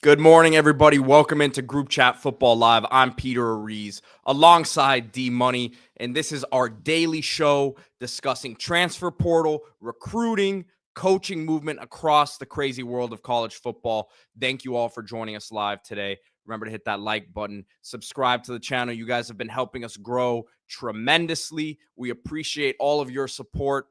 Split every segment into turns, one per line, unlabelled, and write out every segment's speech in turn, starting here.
Good morning, everybody. Welcome into Group Chat Football Live. I'm Peter Ariz alongside D Money, and this is our daily show discussing transfer portal, recruiting, coaching movement across the crazy world of college football. Thank you all for joining us live today. Remember to hit that like button, subscribe to the channel. You guys have been helping us grow tremendously. We appreciate all of your support,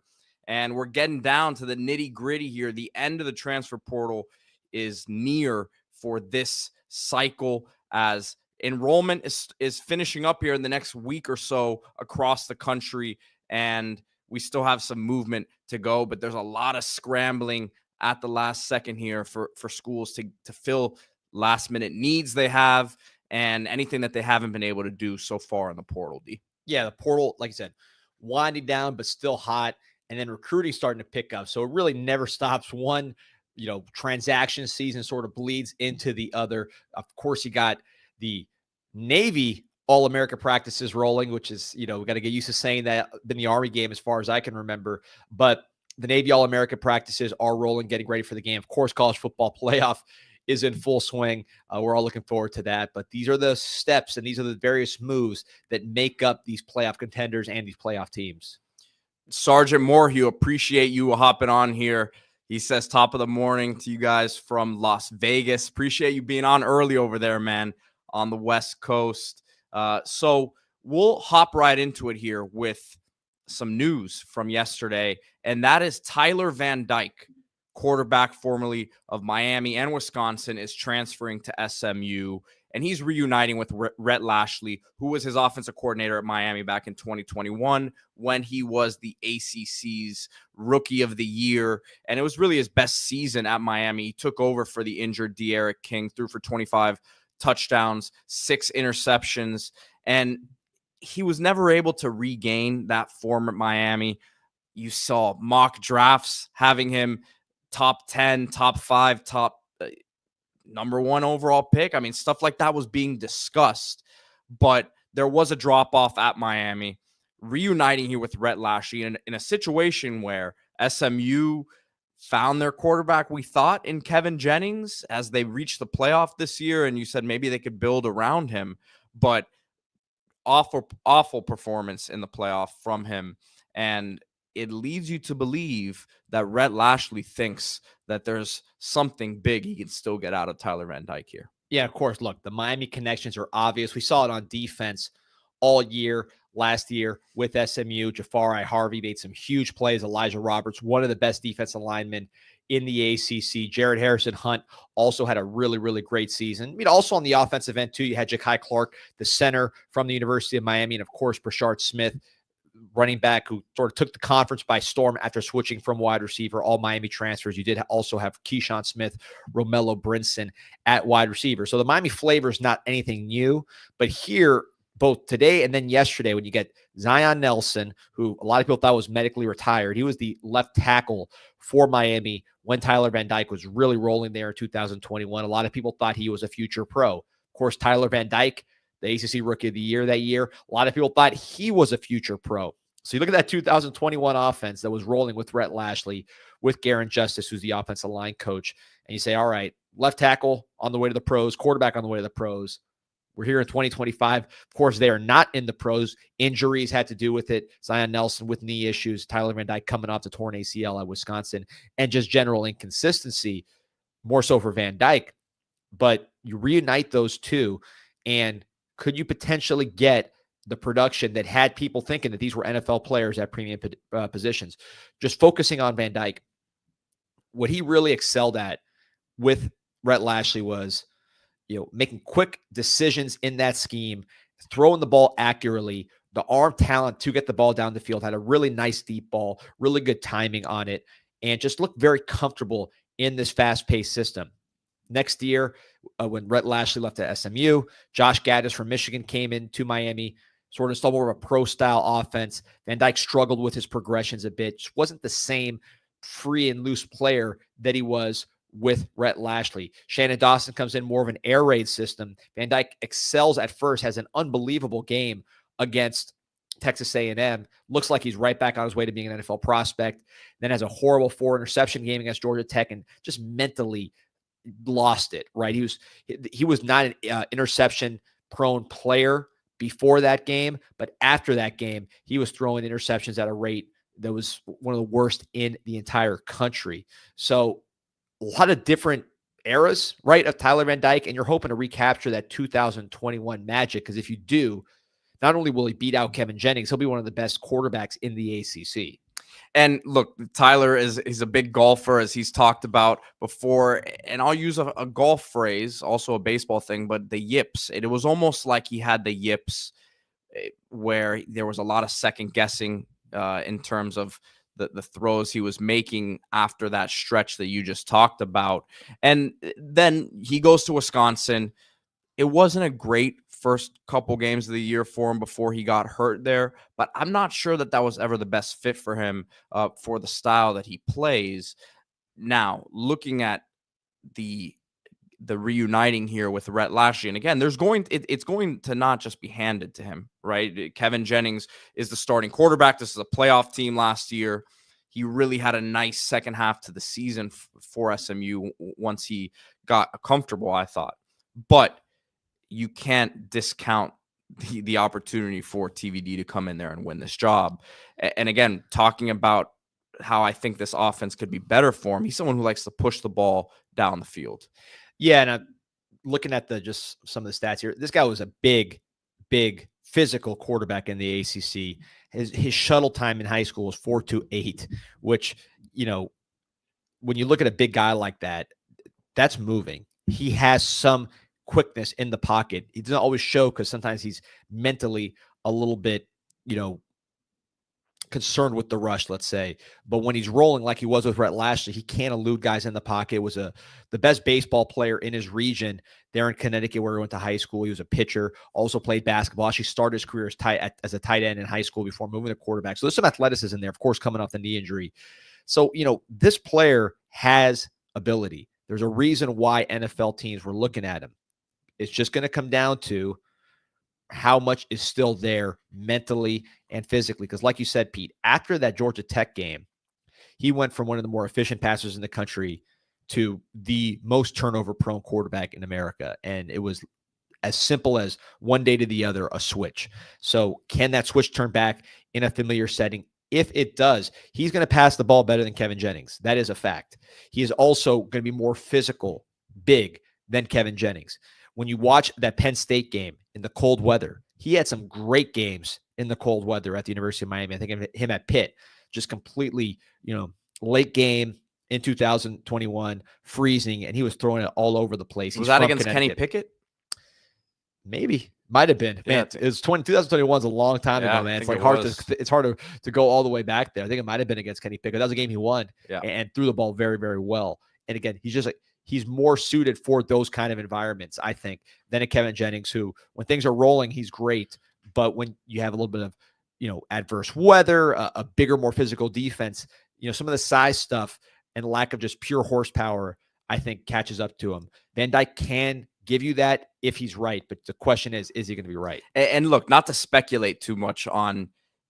and we're getting down to the nitty-gritty here. The end of the transfer portal is near for this cycle as enrollment is finishing up here in the next week or so across the country, and we still have some movement to go, but there's a lot of scrambling at the last second here for schools to fill last minute needs they have and anything that they haven't been able to do so far in the portal. D.
Yeah, the portal, like I said, winding down but still hot, and then recruiting starting to pick up. So it really never stops. One transaction season sort of bleeds into the other. Of course, you got the Navy All-America practices rolling, which is, we got to get used to saying that in the Army game as far as I can remember. But the Navy All-America practices are rolling, getting ready for the game. Of course, college football playoff is in full swing. We're all looking forward to that. But these are the steps and these are the various moves that make up these playoff contenders and these playoff teams.
Sergeant Moorhew, appreciate you hopping on here. He says, top of the morning to you guys from Las Vegas. Appreciate you being on early over there, man, on the West Coast. So we'll hop right into it here with some news from yesterday, and that is Tyler Van Dyke, quarterback formerly of Miami and Wisconsin, is transferring to SMU, and he's reuniting with Rhett Lashley, who was his offensive coordinator at Miami back in 2021 when he was the ACC's Rookie of the Year, and it was really his best season at Miami. He took over for the injured De'Aaron King, threw for 25 touchdowns, 6 interceptions, and he was never able to regain that form at Miami. You saw mock drafts having him top 10, top 5, top number 1 overall pick. I mean, stuff like that was being discussed, but there was a drop-off at Miami. Reuniting here with Rhett Lashley in a situation where SMU found their quarterback, we thought, in Kevin Jennings as they reached the playoff this year, and you said maybe they could build around him, but awful performance in the playoff from him. And it leads you to believe that Rhett Lashley thinks that there's something big he can still get out of Tyler Van Dyke here.
Yeah, of course. Look, the Miami connections are obvious. We saw it on defense all year. Last year with SMU, Jafari Harvey made some huge plays. Elijah Roberts, one of the best defensive linemen in the ACC. Jared Harrison Hunt also had a really, really great season. I mean, also on the offensive end, too, you had Ja'Kai Clark, the center from the University of Miami, and, of course, Brashard Smith, running back, who sort of took the conference by storm after switching from wide receiver. All Miami transfers. You did also have Keyshawn Smith, Romello Brinson at wide receiver. So the Miami flavor is not anything new, but here, both today and then yesterday, when you get Zion Nelson, who a lot of people thought was medically retired, he was the left tackle for Miami when Tyler Van Dyke was really rolling there in 2021. A lot of people thought he was a future pro. Of course, Tyler Van Dyke, the ACC Rookie of the Year that year, a lot of people thought he was a future pro. So you look at that 2021 offense that was rolling with Rhett Lashley, with Garen Justice, who's the offensive line coach, and you say, all right, left tackle on the way to the pros, quarterback on the way to the pros. We're here in 2025. Of course, they are not in the pros. Injuries had to do with it. Zion Nelson with knee issues. Tyler Van Dyke coming off the torn ACL at Wisconsin. And just general inconsistency, more so for Van Dyke. But you reunite those two, and could you potentially get the production that had people thinking that these were NFL players at premium positions? Just focusing on Van Dyke, what he really excelled at with Rhett Lashley was making quick decisions in that scheme, throwing the ball accurately, the arm talent to get the ball down the field, had a really nice deep ball, really good timing on it, and just looked very comfortable in this fast-paced system. Next year, when Rhett Lashley left to SMU, Josh Gaddis from Michigan came into Miami, sort of stole more of a pro-style offense. Van Dyke struggled with his progressions a bit. Just wasn't the same free and loose player that he was with Rhett Lashley. Shannon Dawson comes in more of an air raid system. Van Dyke excels at first, has an unbelievable game against Texas A&M. Looks like he's right back on his way to being an NFL prospect. Then has a horrible 4-interception game against Georgia Tech, and just mentally lost it, right? He was not an interception prone player before that game, but after that game, he was throwing interceptions at a rate that was one of the worst in the entire country. So a lot of different eras, right, of Tyler Van Dyke, and you're hoping to recapture that 2021 magic, because if you do, not only will he beat out Kevin Jennings, he'll be one of the best quarterbacks in the ACC.
And look, Tyler he's a big golfer, as he's talked about before. And I'll use a golf phrase, also a baseball thing, but the yips. It was almost like he had the yips, where there was a lot of second guessing in terms of the throws he was making after that stretch that you just talked about. And then he goes to Wisconsin. It wasn't a great first couple games of the year for him before he got hurt there, but I'm not sure that was ever the best fit for him for the style that he plays. Now, looking at the reuniting here with Rhett Lashley, and again, it's going to not just be handed to him, right? Kevin Jennings is the starting quarterback. This is a playoff team last year. He really had a nice second half to the season for SMU once he got comfortable, I thought. But you can't discount the opportunity for TVD to come in there and win this job. And again, talking about how I think this offense could be better for him, he's someone who likes to push the ball down the field.
Yeah, and I'm looking at just some of the stats here. This guy was a big physical quarterback in the ACC. His shuttle time in high school was 4.28, which, when you look at a big guy like that, that's moving. He has some quickness in the pocket. He doesn't always show, because sometimes he's mentally a little bit, concerned with the rush, let's say. But when he's rolling like he was with Rhett Lashley, he can't elude guys in the pocket. Was the best baseball player in his region there in Connecticut, where he went to high school. He was a pitcher, also played basketball. Actually started his career as a tight end in high school before moving to quarterback. So there's some athleticism there, of course, coming off the knee injury. So, this player has ability. There's a reason why NFL teams were looking at him. It's just going to come down to how much is still there mentally and physically. Because like you said, Pete, after that Georgia Tech game, he went from one of the more efficient passers in the country to the most turnover-prone quarterback in America. And it was as simple as one day to the other, a switch. So can that switch turn back in a familiar setting? If it does, he's going to pass the ball better than Kevin Jennings. That is a fact. He is also going to be more physical, big than Kevin Jennings. When you watch that Penn State game in the cold weather, he had some great games in the cold weather at the University of Miami. I think of him at Pitt, just completely, late game in 2021, freezing, and he was throwing it all over the place.
Was that against Kenny Pickett?
Maybe. Might have been. Man, it was 2021 is a long time ago, man. It's like it's hard to go all the way back there. I think it might have been against Kenny Pickett. That was a game he won and threw the ball very, very well. And again, he's more suited for those kind of environments, I think, than a Kevin Jennings, who, when things are rolling, he's great. But when you have a little bit of, adverse weather, a bigger, more physical defense, some of the size stuff and lack of just pure horsepower, I think, catches up to him. Van Dyke can give you that if he's right. But the question is he going to be right?
And look, not to speculate too much on,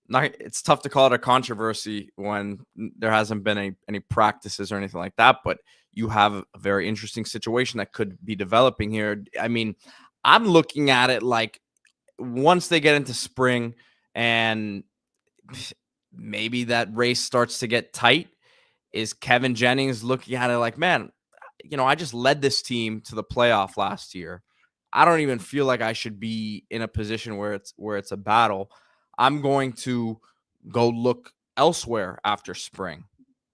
it's tough to call it a controversy when there hasn't been any practices or anything like that, but you have a very interesting situation that could be developing here. I mean, I'm looking at it like once they get into spring and maybe that race starts to get tight, is Kevin Jennings looking at it like, man, I just led this team to the playoff last year. I don't even feel like I should be in a position where it's a battle. I'm going to go look elsewhere after spring,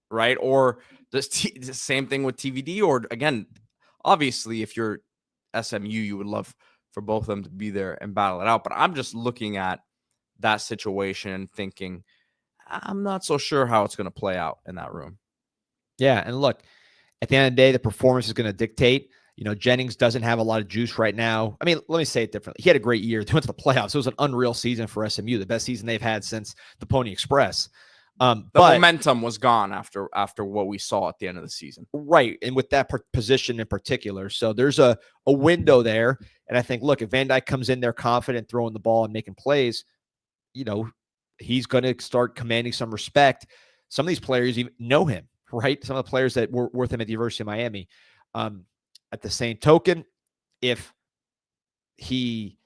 right? Or the same thing with TVD. Or again, obviously, if you're SMU, you would love for both of them to be there and battle it out. But I'm just looking at that situation and thinking, I'm not so sure how it's going to play out in that room.
Yeah, and look, at the end of the day, the performance is going to dictate. Jennings doesn't have a lot of juice right now. I mean, let me say it differently. He had a great year. They went to the playoffs. It was an unreal season for SMU, the best season they've had since the Pony Express.
The momentum was gone after what we saw at the end of the season.
Right, and with that position in particular. So there's a window there. And I think, look, if Van Dyke comes in there confident, throwing the ball and making plays, he's going to start commanding some respect. Some of these players even know him. Right? Some of the players that were with him at the University of Miami. at the same token, if he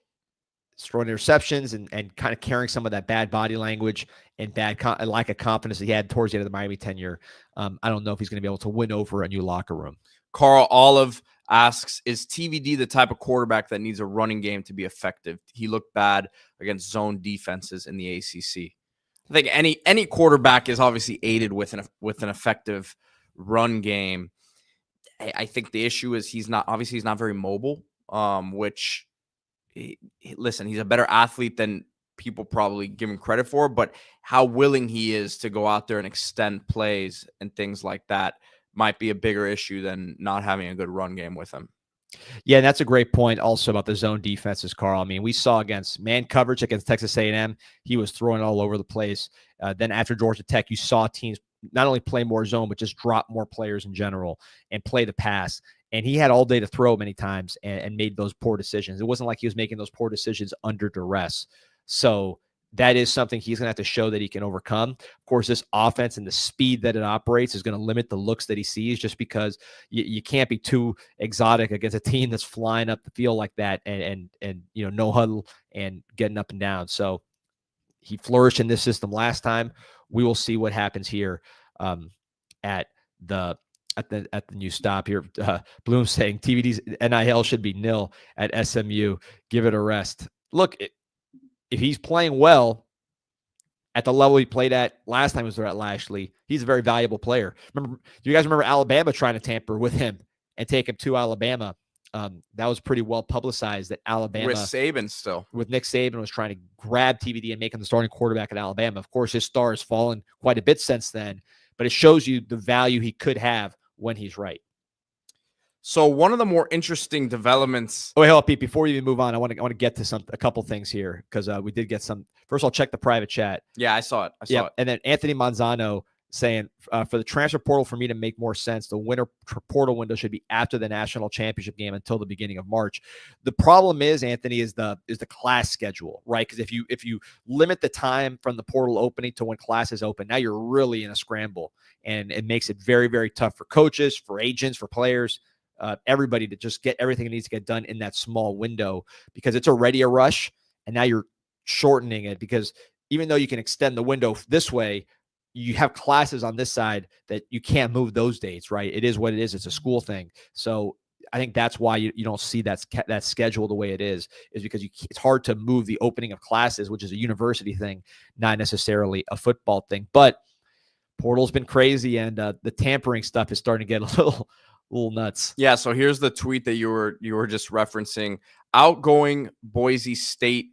throwing interceptions and kind of carrying some of that bad body language and bad lack of confidence that he had towards the end of the Miami tenure, I don't know if he's going to be able to win over a new locker room.
Carl Olive asks, is TVD the type of quarterback that needs a running game to be effective? He looked bad against zone defenses in the ACC. I think any quarterback is obviously aided with an effective run game. I think the issue is he's not very mobile, which listen, he's a better athlete than people probably give him credit for, but how willing he is to go out there and extend plays and things like that might be a bigger issue than not having a good run game with him.
Yeah, and that's a great point also about the zone defenses, Carl. I mean, we saw against man coverage against Texas A&M, he was throwing all over the place. Then after Georgia Tech, you saw teams not only play more zone, but just drop more players in general and play the pass. And he had all day to throw many times and made those poor decisions. It wasn't like he was making those poor decisions under duress. So that is something he's going to have to show that he can overcome. Of course, this offense and the speed that it operates is going to limit the looks that he sees, just because you can't be too exotic against a team that's flying up the field like that and no huddle and getting up and down. So he flourished in this system last time. We will see what happens here at the new stop here. Bloom saying TVD's NIL should be nil at SMU. Give it a rest. Look, if he's playing well at the level he played at last time he was there at Lashley, he's a very valuable player. Do you guys remember Alabama trying to tamper with him and take him to Alabama? That was pretty well publicized that Alabama
with Saban still
with Nick Saban was trying to grab TVD and make him the starting quarterback at Alabama. Of course, his star has fallen quite a bit since then, but it shows you the value he could have when he's right.
So one of the more interesting developments.
Oh, hey, Pete, before you even move on, I want to get to a couple things here because we did get some. First, I'll check the private chat.
Yeah, I saw it.
And then Anthony Manzano saying, for the transfer portal for me to make more sense, the winter portal window should be after the national championship game until the beginning of March. The problem is, Anthony, is the class schedule, right? Because if you limit the time from the portal opening to when classes open, now you're really in a scramble, and it makes it very, very tough for coaches, for agents, for players. Everybody to just get everything that needs to get done in that small window, because it's already a rush, and now you're shortening it, because even though you can extend the window this way, you have classes on this side that you can't move those dates, right? It is what it is. It's a school thing. So I think that's why you don't see that schedule the way it is because it's hard to move the opening of classes, which is a university thing, not necessarily a football thing. But portal's been crazy, and the tampering stuff is starting to get a little nuts.
Yeah, so here's the tweet that you were just referencing. Outgoing Boise State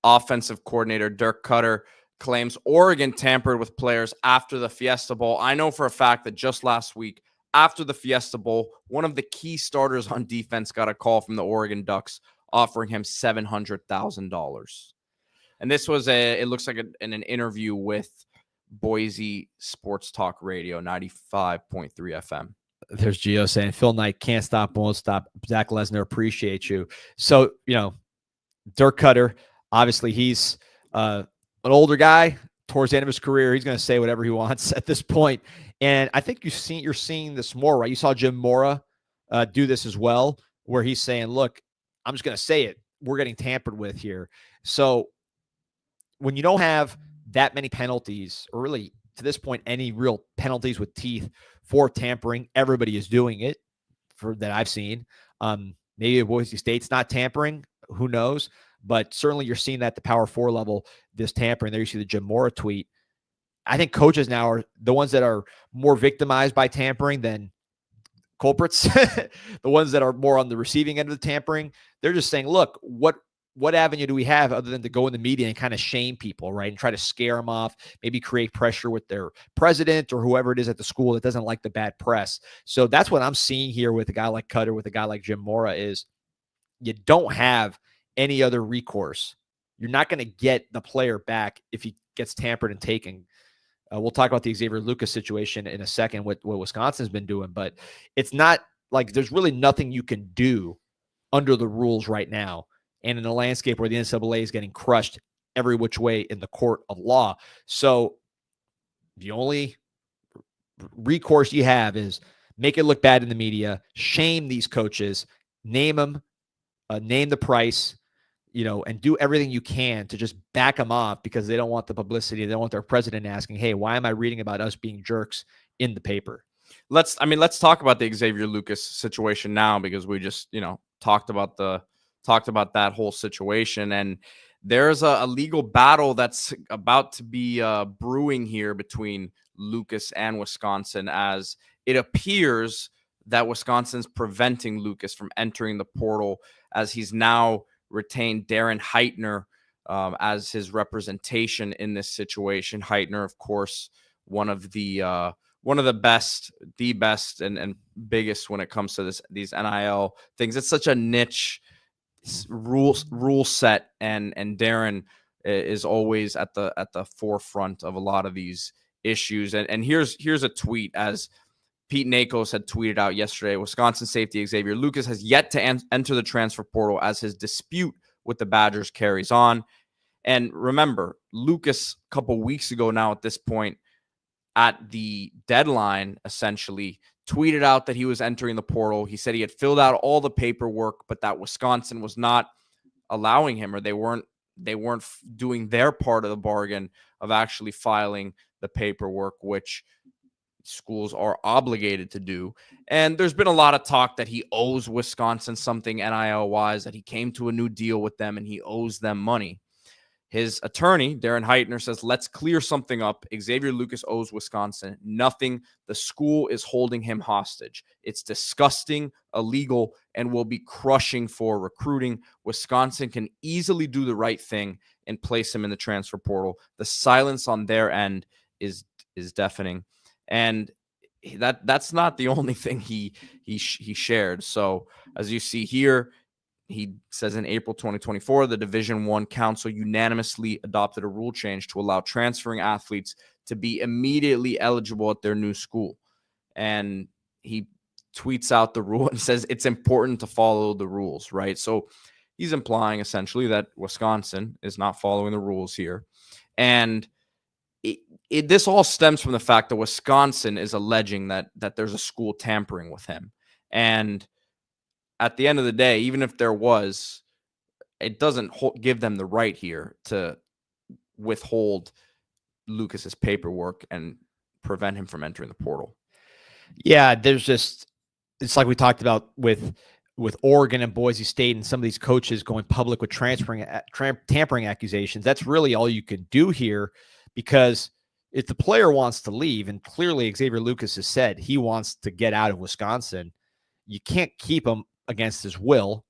offensive coordinator Dirk Cutter claims Oregon tampered with players after the Fiesta Bowl. I know for a fact that just last week, after the Fiesta Bowl, one of the key starters on defense got a call from the Oregon Ducks offering him $700,000. And this was it looks like an interview with Boise Sports Talk Radio, 95.3 FM.
There's Gio saying, Phil Knight can't stop, won't stop. Zach Lesnar, appreciate you. So, Dirk Cutter, obviously he's an older guy towards the end of his career. He's going to say whatever he wants at this point. And I think you're seeing this more, right? You saw Jim Mora do this as well, where he's saying, look, I'm just going to say it. We're getting tampered with here. So when you don't have that many penalties, or really to this point, any real penalties with teeth for tampering, everybody is doing it that I've seen. Maybe Boise State's not tampering. Who knows? But certainly you're seeing that at the Power 4 level, this tampering. There you see the Jim Mora tweet. I think coaches now are the ones that are more victimized by tampering than culprits. The ones that are more on the receiving end of the tampering, they're just saying, look, what avenue do we have other than to go in the media and kind of shame people, right? And try to scare them off, maybe create pressure with their president or whoever it is at the school that doesn't like the bad press. So that's what I'm seeing here with a guy like Cutter, with a guy like Jim Mora, is you don't have any other recourse. You're not going to get the player back if he gets tampered and taken. We'll talk about the Xavier Lucas situation in a second, what Wisconsin's been doing, but it's not like there's really nothing you can do under the rules right now. And in a landscape where the NCAA is getting crushed every which way in the court of law. So the only recourse you have is make it look bad in the media, shame these coaches, name them, name the price, and do everything you can to just back them off because they don't want the publicity. They don't want their president asking, hey, why am I reading about us being jerks in the paper?
Let's talk about the Xavier Lucas situation now, because we just, talked about that whole situation. And there's a legal battle that's about to be brewing here between Lucas and Wisconsin, as it appears that Wisconsin's preventing Lucas from entering the portal, as he's now retained Darren Heitner as his representation in this situation. Heitner, of course, one of the best, and biggest when it comes to these NIL things. It's such a niche rule set, and Darren is always at the forefront of a lot of these issues. And here's a tweet, as Pete Nakos had tweeted out yesterday. Wisconsin safety Xavier Lucas has yet to enter the transfer portal as his dispute with the Badgers carries on. And remember, Lucas, a couple weeks ago now at this point, at the deadline, essentially tweeted out that he was entering the portal. He said he had filled out all the paperwork, but that Wisconsin was not allowing him, or they weren't doing their part of the bargain of actually filing the paperwork, which schools are obligated to do. And there's been a lot of talk that he owes Wisconsin something NIL wise, that he came to a new deal with them and he owes them money. His attorney, Darren Heitner, says, let's clear something up. Xavier Lucas owes Wisconsin nothing. The school is holding him hostage. It's disgusting, illegal, and will be crushing for recruiting. Wisconsin can easily do the right thing and place him in the transfer portal. The silence on their end is deafening. And that's not the only thing he shared. So as you see here, he says in April 2024, the Division I Council unanimously adopted a rule change to allow transferring athletes to be immediately eligible at their new school. And he tweets out the rule and says it's important to follow the rules, right? So he's implying essentially that Wisconsin is not following the rules here. And this all stems from the fact that Wisconsin is alleging that there's a school tampering with him. And at the end of the day, even if there was, it doesn't give them the right here to withhold Lucas's paperwork and prevent him from entering the portal.
Yeah, it's like we talked about with Oregon and Boise State and some of these coaches going public with tampering accusations. That's really all you can do here, because if the player wants to leave, and clearly Xavier Lucas has said he wants to get out of Wisconsin, you can't keep him against his will,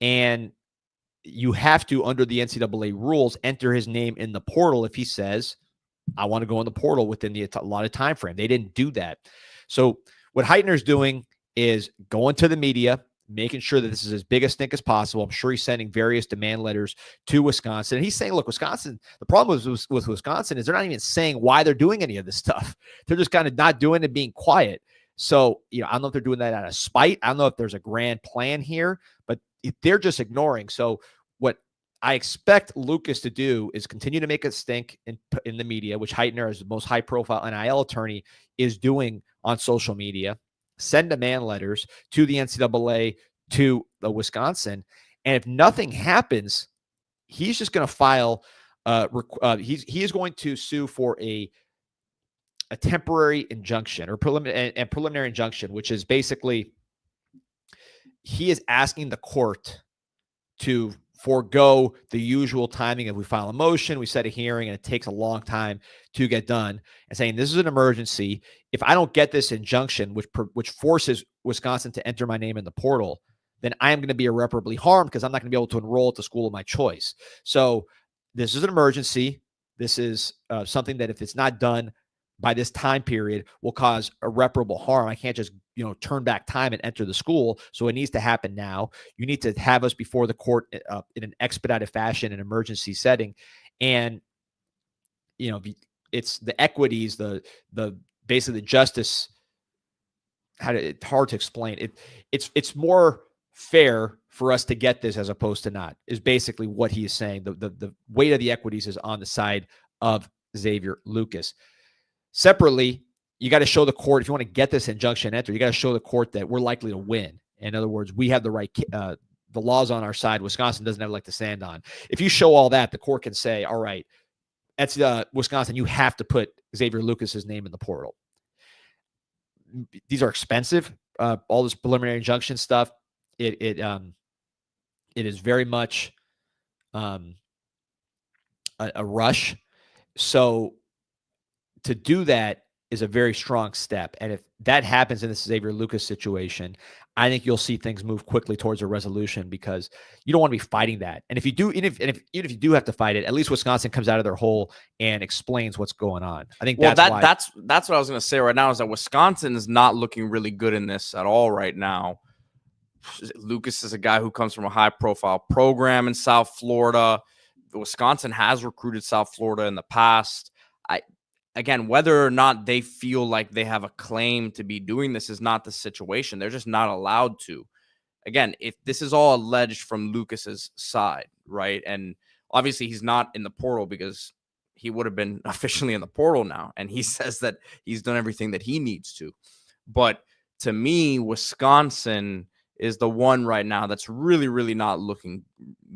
and you have to, under the NCAA rules, enter his name in the portal if he says, I want to go in the portal within the allotted time frame. They didn't do that. So what Heitner's doing is going to the media, making sure that this is as big a stink as possible. I'm sure he's sending various demand letters to Wisconsin. And he's saying, look, Wisconsin, the problem with Wisconsin is they're not even saying why they're doing any of this stuff. They're just kind of not doing it, being quiet. So, I don't know if they're doing that out of spite. I don't know if there's a grand plan here, but they're just ignoring. So what I expect Lucas to do is continue to make it stink in the media, which Heitner, as the most high-profile NIL attorney, is doing on social media. Send demand letters to the NCAA, to Wisconsin. And if nothing happens, he's just going to file he is going to sue for a temporary injunction, or preliminary injunction, which is basically he is asking the court to forego the usual timing of we file a motion, we set a hearing, and it takes a long time to get done, and saying this is an emergency. If I don't get this injunction, which forces Wisconsin to enter my name in the portal, then I am going to be irreparably harmed, because I'm not going to be able to enroll at the school of my choice. So this is an emergency. This is something that if it's not done by this time period will cause irreparable harm. I can't just, turn back time and enter the school. So it needs to happen now. You need to have us before the court in an expedited fashion, an emergency setting. And, it's the equities, the basically the justice. It's hard to explain. It's more fair for us to get this as opposed to not, is basically what he is saying. The weight of the equities is on the side of Xavier Lucas. Separately, you got to show the court, if you want to get this injunction entered, you got to show the court that we're likely to win. In other words, we have the right, the laws on our side. Wisconsin doesn't have a leg to stand on. If you show all that, the court can say, all right, that's Wisconsin, you have to put Xavier Lucas's name in the portal. These are expensive. All this preliminary injunction stuff, it is very much a rush. So to do that is a very strong step. And if that happens in this Xavier Lucas situation, I think you'll see things move quickly towards a resolution, because you don't want to be fighting that. And if you do, even if you do have to fight it, at least Wisconsin comes out of their hole and explains what's going on. I think that's what
I was going to say right now, is that Wisconsin is not looking really good in this at all right now. Lucas is a guy who comes from a high-profile program in South Florida. Wisconsin has recruited South Florida in the past. Again, whether or not they feel like they have a claim to be doing this is not the situation. They're just not allowed to. Again, if this is all alleged from Lucas's side, right? And obviously he's not in the portal, because he would have been officially in the portal now. And he says that he's done everything that he needs to. But to me, Wisconsin is the one right now that's really, really not looking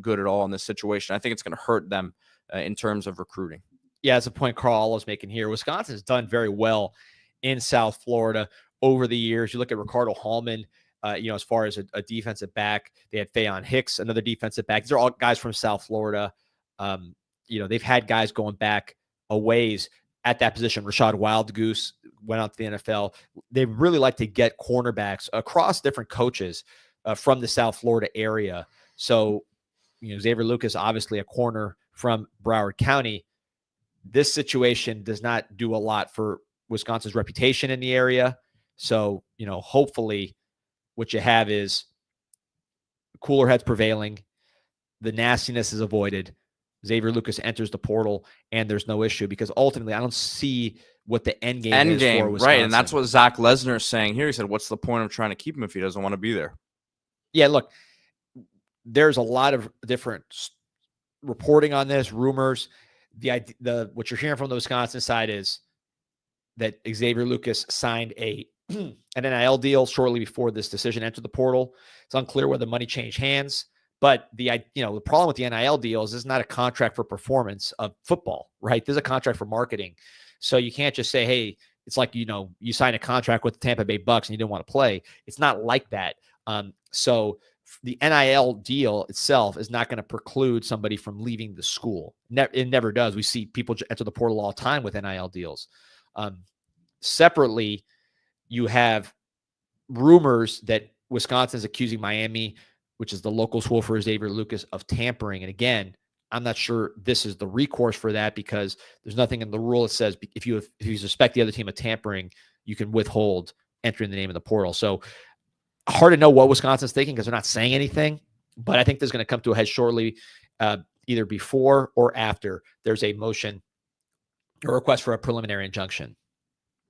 good at all in this situation. I think it's going to hurt them in terms of recruiting.
Yeah, that's a point Carl was making here. Wisconsin has done very well in South Florida over the years. You look at Ricardo Hallman, as far as a defensive back. They had Fayon Hicks, another defensive back. These are all guys from South Florida. They've had guys going back a ways at that position. Rashad Wildgoose went out to the NFL. They really like to get cornerbacks across different coaches from the South Florida area. So, Xavier Lucas, obviously a corner from Broward County. This situation does not do a lot for Wisconsin's reputation in the area. So, hopefully what you have is cooler heads prevailing. The nastiness is avoided. Xavier Lucas enters the portal and there's no issue, because ultimately I don't see what the end game is for Wisconsin.
Right, and that's what Zach Lesnar is saying here. He said, what's the point of trying to keep him if he doesn't want to be there?
Yeah, look, there's a lot of different reporting on this, rumors. What you're hearing from the Wisconsin side is that Xavier Lucas signed an NIL deal shortly before this decision entered the portal. It's unclear whether money changed hands, but the problem with the NIL deal is it's not a contract for performance of football, right? There's a contract for marketing. So you can't just say, hey, it's like, you sign a contract with the Tampa Bay Bucks and you didn't want to play. It's not like that. So the NIL deal itself is not going to preclude somebody from leaving the school. It never does. We see people enter the portal all the time with NIL deals. Separately, you have rumors that Wisconsin is accusing Miami, which is the local school for Xavier Lucas, of tampering. And again, I'm not sure this is the recourse for that, because there's nothing in the rule that says if you suspect the other team of tampering, you can withhold entering the name of the portal. So hard to know what Wisconsin's thinking, because they're not saying anything, but I think there's going to come to a head shortly, either before or after there's a motion or request for a preliminary injunction.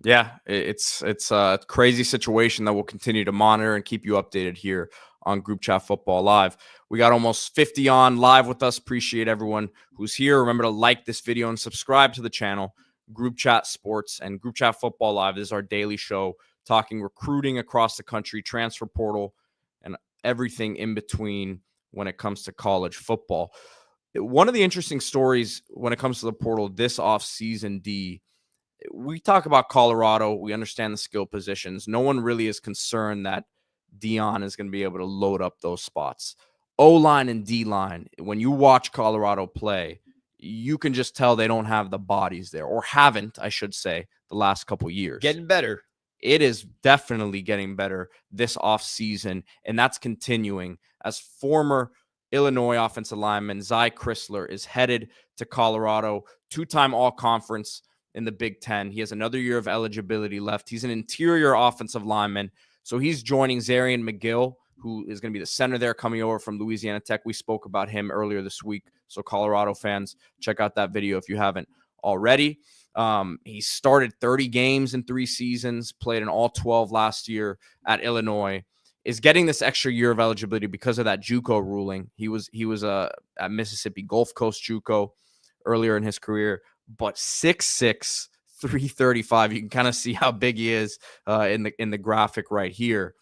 Yeah, it's a crazy situation that we'll continue to monitor and keep you updated here on Group Chat Football Live. We got almost 50 on live with us. Appreciate everyone who's here. Remember to like this video and subscribe to the channel. Group Chat Sports and Group Chat Football Live. This is our daily show, talking recruiting across the country, transfer portal, and everything in between when it comes to college football. One of the interesting stories when it comes to the portal this offseason, D, we talk about Colorado. We understand the skill positions. No one really is concerned that Dion is going to be able to load up those spots. O-line and D-line, when you watch Colorado play, you can just tell they don't have the bodies there, or haven't, I should say, the last couple years.
Getting better.
It is definitely getting better this offseason, and that's continuing as former Illinois offensive lineman Zy Chrysler is headed to Colorado, two-time all-conference in the Big Ten. He has another year of eligibility left. He's an interior offensive lineman, so he's joining Zarian McGill, who is going to be the center there, coming over from Louisiana Tech. We spoke about him earlier this week, so Colorado fans, check out that video if you haven't already. He started 30 games in 3 seasons, played in all 12 last year at Illinois, is getting this extra year of eligibility because of that JUCO ruling. He was at Mississippi Gulf Coast JUCO earlier in his career, but 6'6", 335. You can kind of see how big he is in the graphic right here,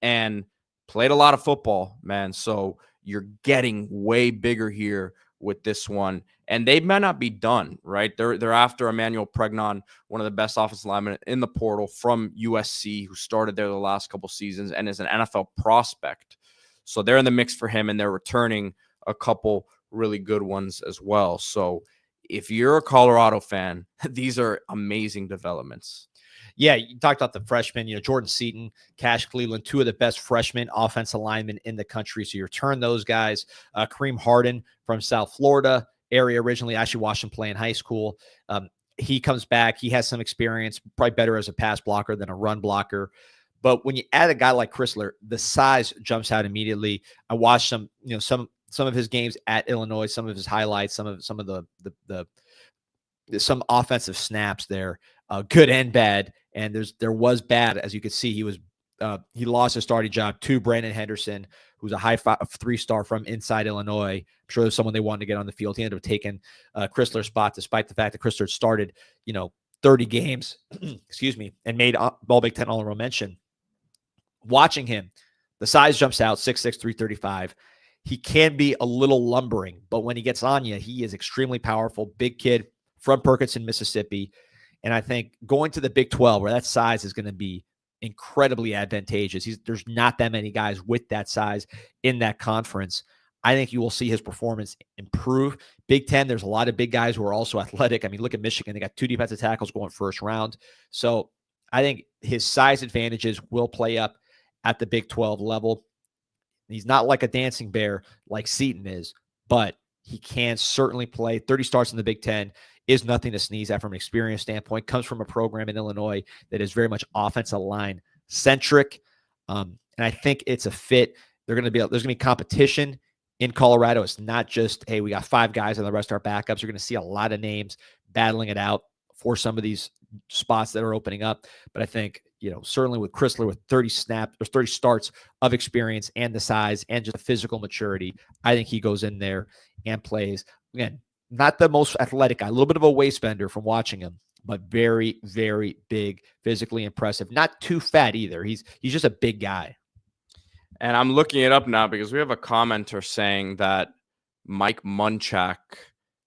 and played a lot of football, man. So you're getting way bigger here with this one, and they may not be done, right? They're after Emmanuel Pregnon, one of the best offensive linemen in the portal from USC, who started there the last couple seasons and is an NFL prospect. So they're in the mix for him, and they're returning a couple really good ones as well. So if you're a Colorado fan, these are amazing developments.
Yeah, you talked about the freshmen, Jordan Seaton, Cash Cleveland, two of the best freshman offensive linemen in the country. So you return those guys. Kareem Harden from South Florida area originally, actually watched him play in high school. He comes back. He has some experience, probably better as a pass blocker than a run blocker. But when you add a guy like Chrysler, the size jumps out immediately. I watched some of his games at Illinois, some of his highlights, some of some offensive snaps there, good and bad. And there was bad, as you could see. He lost his starting job to Brandon Henderson, who's a high 3-star from inside Illinois. I'm sure there's someone they wanted to get on the field. He ended up taking Chrysler's spot, despite the fact that Chrysler had started 30 games, excuse me, and made All Big Ten All-Around mention. Watching him, the size jumps out, 6'6", 335. He can be a little lumbering, but when he gets on you, he is extremely powerful. Big kid from Perkinson, Mississippi. And I think going to the Big 12, where that size is going to be incredibly advantageous. There's not that many guys with that size in that conference. I think you will see his performance improve. Big 10, there's a lot of big guys who are also athletic. I mean, look at Michigan. They got 2 defensive tackles going first round. So I think his size advantages will play up at the Big 12 level. He's not like a dancing bear like Seaton is, but he can certainly play. 30 starts in the Big 10 is nothing to sneeze at from an experience standpoint. Comes from a program in Illinois that is very much offensive line centric. And I think it's a fit. There's going to be competition in Colorado. It's not just, hey, we got 5 guys and the rest are backups. You're going to see a lot of names battling it out for some of these spots that are opening up. But I think, certainly with Chrysler, with 30 starts of experience and the size and just the physical maturity, I think he goes in there and plays. Again, not the most athletic guy, a little bit of a waist bender from watching him, but very, very big, physically impressive. Not too fat either. He's just a big guy.
And I'm looking it up now because we have a commenter saying that Mike Munchak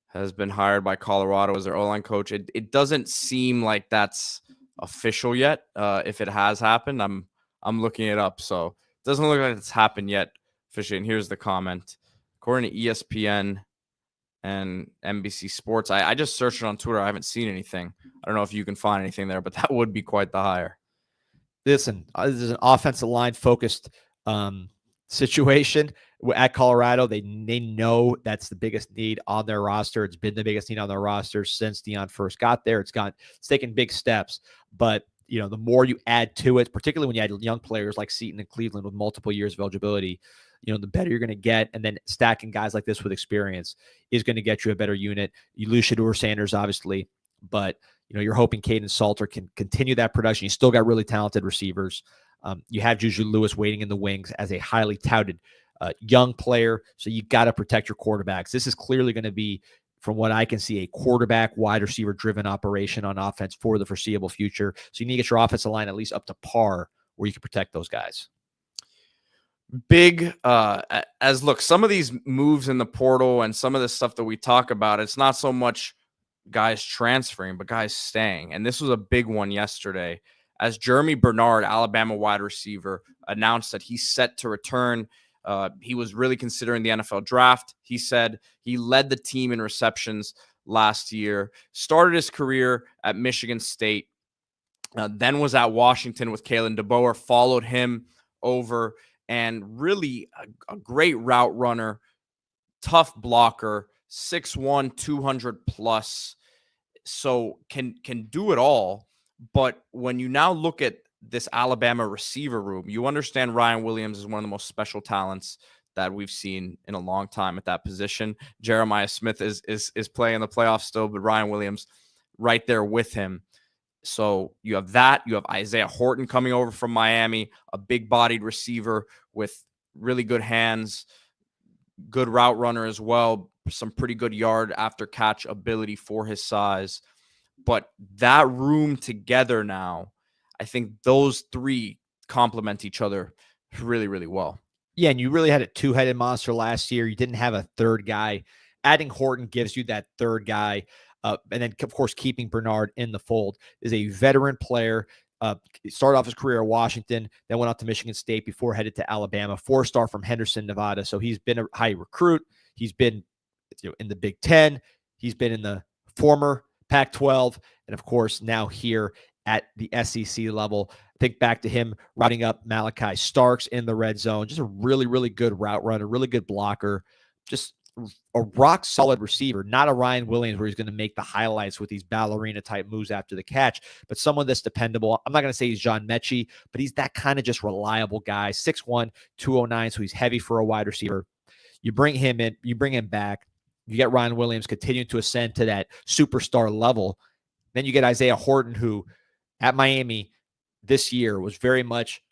has been hired by Colorado as their O-line coach. It doesn't seem like that's official yet. If it has happened, I'm looking it up. So it doesn't look like it's happened yet officially. And here's the comment. According to ESPN and NBC Sports, I just searched it on Twitter. I haven't seen anything. I don't know if you can find anything there, but that would be quite the hire.
Listen, this is an offensive line focused situation at Colorado. They know that's the biggest need on their roster. It's been the biggest need on their roster since Deion first got there. It's taken big steps, but the more you add to it, particularly when you add young players like Seaton and Cleveland with multiple years of eligibility, the better you're going to get. And then stacking guys like this with experience is going to get you a better unit. You lose Shedeur Sanders, obviously, but you're hoping Caden Salter can continue that production. You still got really talented receivers. You have Juju Lewis waiting in the wings as a highly touted young player. So you got to protect your quarterbacks. This is clearly going to be, from what I can see, a quarterback wide receiver driven operation on offense for the foreseeable future. So you need to get your offensive line at least up to par where you can protect those guys.
Big, some of these moves in the portal and some of the stuff that we talk about, it's not so much guys transferring, but guys staying. And this was a big one yesterday as Jeremy Bernard, Alabama wide receiver, announced that he's set to return. He was really considering the NFL draft. He said he led the team in receptions last year, started his career at Michigan State, then was at Washington with Kalen DeBoer, followed him over, and really a great route runner, tough blocker, 6'1", 200 plus. So can do it all. But when you now look at this Alabama receiver room, you understand Ryan Williams is one of the most special talents that we've seen in a long time at that position. Jeremiah Smith is playing in the playoffs still, but Ryan Williams right there with him. So you have that. You have Isaiah Horton coming over from Miami, a big-bodied receiver with really good hands, good route runner as well, some pretty good yard after catch ability for his size. But that room together now, I think those three complement each other really, really well.
Yeah, and you really had a two-headed monster last year. You didn't have a third guy. Adding Horton gives you that third guy. And then, of course, keeping Bernard in the fold is a veteran player. Started off his career at Washington, then went out to Michigan State before headed to Alabama, 4-star from Henderson, Nevada. So he's been a high recruit. He's been in the Big Ten. He's been in the former Pac-12. And, of course, now here at the SEC level. Think back to him routing up Malachi Starks in the red zone. Just a really, really good route runner, really good blocker. Just a rock solid receiver, not a Ryan Williams where he's going to make the highlights with these ballerina type moves after the catch, but someone that's dependable. I'm not going to say he's John Mechie, but he's that kind of just reliable guy. 6'1", 209, so he's heavy for a wide receiver. You bring him in, you bring him back. You get Ryan Williams continuing to ascend to that superstar level. Then you get Isaiah Horton, who at Miami this year was very much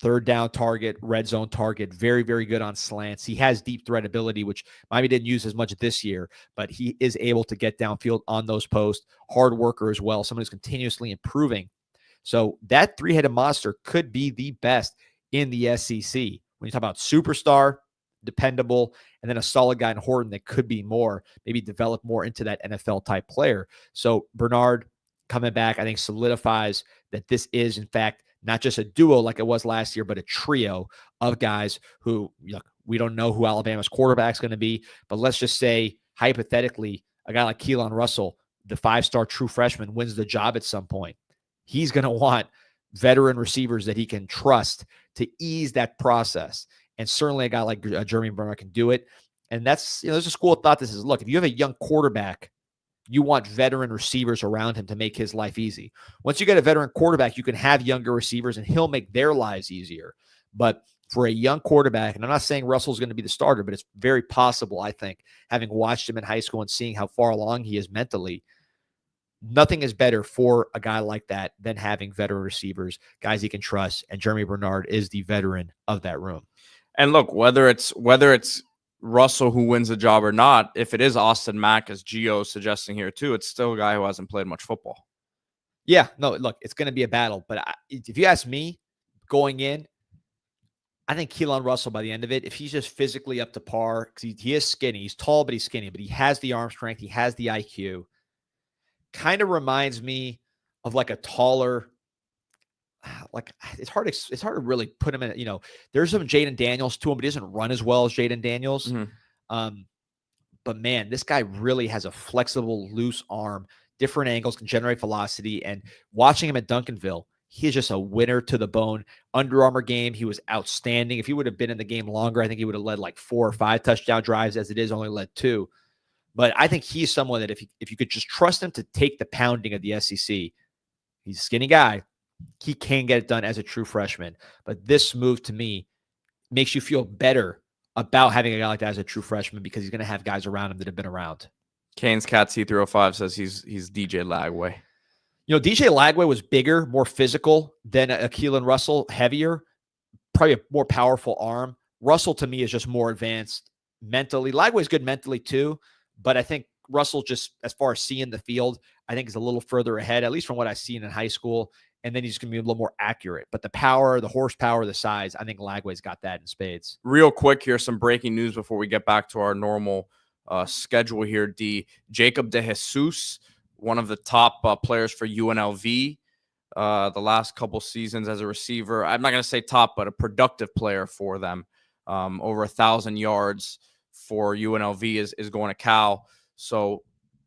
third down target, red zone target, very, very good on slants. He has deep threat ability, which Miami didn't use as much this year, but he is able to get downfield on those posts. Hard worker as well, someone who's continuously improving. So that three-headed monster could be the best in the SEC. When you talk about superstar, dependable, and then a solid guy in Horton that could be more, maybe develop more into that NFL type player. So Bernard coming back, I think solidifies that this is, in fact, not just a duo like it was last year, but a trio of guys who, look, we don't know who Alabama's quarterback's going to be, but let's just say, hypothetically, a guy like Keelan Russell, the 5-star true freshman, wins the job at some point. He's going to want veteran receivers that he can trust to ease that process. And certainly a guy like Jeremy Bernard can do it. And that's, there's a school of thought that says, look, if you have a young quarterback, you want veteran receivers around him to make his life easy. Once you get a veteran quarterback, you can have younger receivers and he'll make their lives easier. But for a young quarterback, and I'm not saying Russell's going to be the starter, but it's very possible, I think, having watched him in high school and seeing how far along he is mentally, nothing is better for a guy like that than having veteran receivers, guys he can trust. And Jeremy Bernard is the veteran of that room.
And look, whether it's Russell who wins the job or not, if it is Austin Mack, as Gio is suggesting here too, it's still a guy who hasn't played much football.
Yeah, no, look, it's going to be a battle. But if you ask me, going in, I think Keelan Russell, by the end of it, if he's just physically up to par, because he is skinny, he's tall, but he's skinny, but he has the arm strength, he has the IQ, kind of reminds me of like a taller, like it's hard to really put him in, there's some Jaden Daniels to him, but he doesn't run as well as Jaden Daniels. Mm-hmm. But man, this guy really has a flexible, loose arm, different angles, can generate velocity. And watching him at Duncanville, he is just a winner to the bone. Under Armour game, he was outstanding. If he would have been in the game longer, I think he would have led like 4 or 5 touchdown drives. As it is, only led 2. But I think he's someone that if you could just trust him to take the pounding of the SEC, he's a skinny guy. He can get it done as a true freshman. But this move to me makes you feel better about having a guy like that as a true freshman because he's going to have guys around him that have been around.
Kane's Cat C305 says he's DJ Lagway.
DJ Lagway was bigger, more physical than Keelan Russell, heavier, probably a more powerful arm. Russell, to me, is just more advanced mentally. Lagway's good mentally, too, but I think Russell, just as far as seeing the field, I think is a little further ahead, at least from what I've seen in high school, and then he's going to be a little more accurate. But the power, the horsepower, the size, I think Lagway's got that in spades.
Real quick, here's some breaking news before we get back to our normal schedule here, D. Jacob DeJesus, one of the top players for UNLV the last couple seasons as a receiver. I'm not going to say top, but a productive player for them. Over 1,000 yards for UNLV is going to Cal. So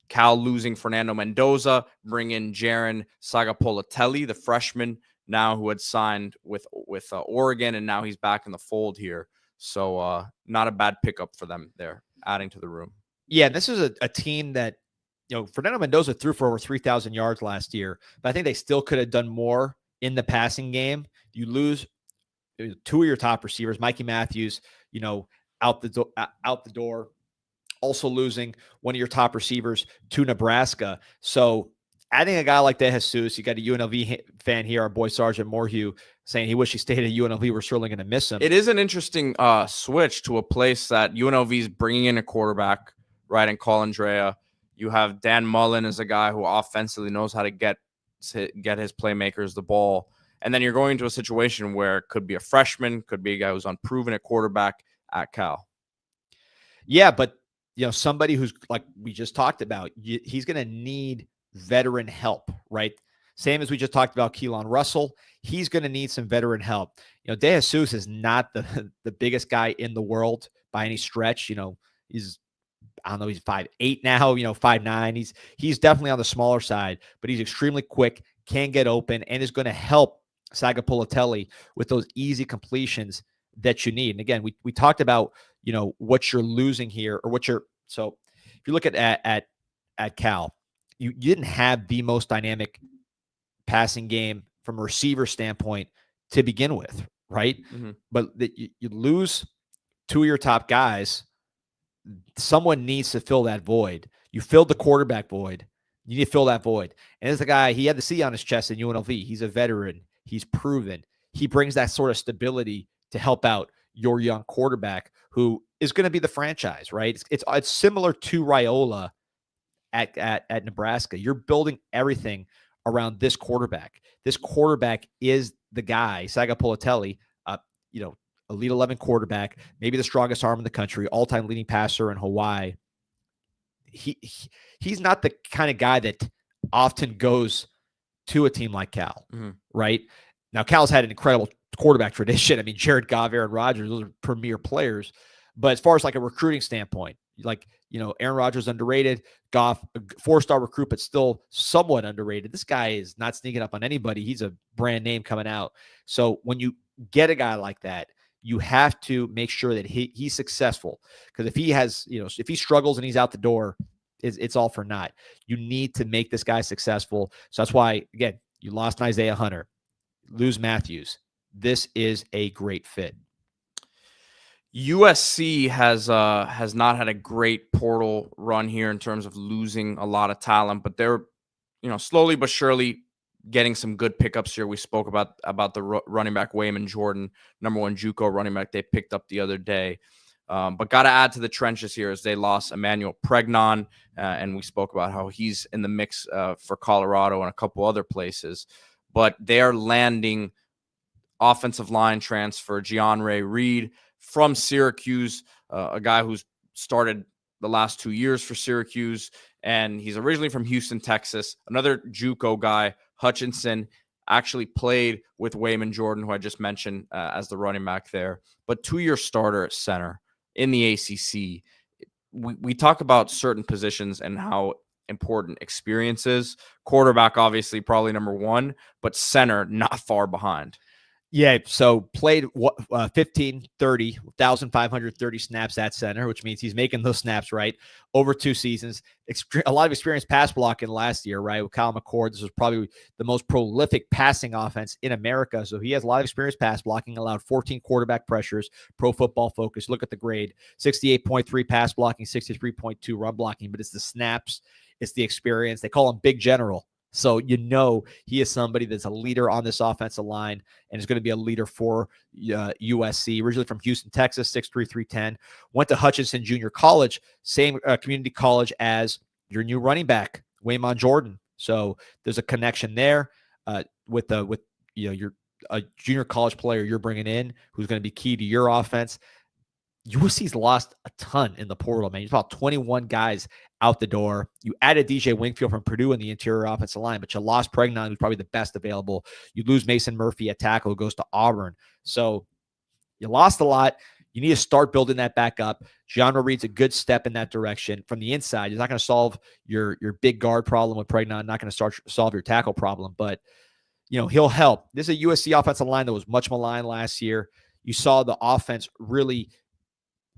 Cal losing Fernando Mendoza, bring in Jaron Sagapolatelli, the freshman now who had signed with Oregon, and now he's back in the fold here. So not a bad pickup for them there, adding to the room.
Yeah, this is a team that, Fernando Mendoza threw for over 3,000 yards last year, but I think they still could have done more in the passing game. You lose 2 of your top receivers, Mikey Matthews, out the door. Also losing one of your top receivers to Nebraska. So adding a guy like DeJesus, you got a UNLV fan here, our boy Sergeant Morhew, saying he wished he stayed at UNLV. We're certainly going to miss him.
It is an interesting switch to a place that UNLV is bringing in a quarterback, right, and Colin Drea. You have Dan Mullen as a guy who offensively knows how to get his playmakers the ball. And then you're going into a situation where it could be a freshman, could be a guy who's unproven at quarterback at Cal.
Yeah, but somebody who's like we just talked about, he's going to need veteran help, right? Same as we just talked about Keelan Russell. He's going to need some veteran help. De Jesus is not the biggest guy in the world by any stretch. He's, I don't know, he's 5'8" now, 5'9". He's definitely on the smaller side, but he's extremely quick, can get open, and is going to help Sagapolatelli with those easy completions that you need. And again, we talked about, what you're losing here, or so if you look at Cal, you didn't have the most dynamic passing game from a receiver standpoint to begin with, right?
Mm-hmm.
But you lose two of your top guys. Someone needs to fill that void. You filled the quarterback void. You need to fill that void. And as a guy, he had the C on his chest in UNLV. He's a veteran. He's proven. He brings that sort of stability to help out your young quarterback who is going to be the franchise, right? It's similar to Raiola at Nebraska. You're building everything around this quarterback. This quarterback is the guy, Sagapolatelli, Elite 11 quarterback, maybe the strongest arm in the country, all-time leading passer in Hawaii. He's not the kind of guy that often goes to a team like Cal, right? Now, Cal's had an incredible quarterback tradition. I mean, Jared Goff, Aaron Rodgers, those are premier players. But as far as like a recruiting standpoint, Aaron Rodgers underrated, Goff, a 4-star recruit, but still somewhat underrated. This guy is not sneaking up on anybody. He's a brand name coming out. So when you get a guy like that, you have to make sure that he's successful. Because if he has, if he struggles and he's out the door, it's all for naught. You need to make this guy successful. So that's why, again, you lost Isaiah Hunter, lose Matthews. This is a great fit.
USC has not had a great portal run here in terms of losing a lot of talent, but they're slowly but surely getting some good pickups here. We spoke about the running back Wayman Jordan, number 1 JUCO running back they picked up the other day. But got to add to the trenches here as they lost Emmanuel Pregnon, and we spoke about how he's in the mix for Colorado and a couple other places. But they are landing offensive line transfer Gianre Reed from Syracuse, a guy who's started the last 2 years for Syracuse, and he's originally from Houston, Texas. Another JUCO guy, Hutchinson, actually played with Wayman Jordan, who I just mentioned as the running back there, but 2-year starter at center in the ACC. We talk about certain positions and how important experience is. Quarterback, obviously, probably number 1, but center not far behind.
Yeah, so played 1,530 snaps at center, which means he's making those snaps, right, over 2 seasons. A lot of experience pass blocking last year, right, with Kyle McCord. This was probably the most prolific passing offense in America, so he has a lot of experience pass blocking, allowed 14 quarterback pressures, Pro Football Focus. Look at the grade, 68.3 pass blocking, 63.2 run blocking, but it's the snaps, it's the experience. They call him Big General. So he is somebody that's a leader on this offensive line and is going to be a leader for USC. Originally from Houston, Texas, 6'3", 310. Went to Hutchinson Junior College, same community college as your new running back, Wayman Jordan. So there's a connection there with your a junior college player you're bringing in who's going to be key to your offense. USC's lost a ton in the portal, man. It's about 21 guys out the door. You added DJ Wingfield from Purdue in the interior offensive line, but you lost Pregnon, who's probably the best available. You lose Mason Murphy at tackle, who goes to Auburn. So you lost a lot. You need to start building that back up. Gianra Reed's a good step in that direction. From the inside, he's not going to solve your big guard problem with Pregnon, not going to solve your tackle problem, but he'll help. This is a USC offensive line that was much maligned last year. You saw the offense really,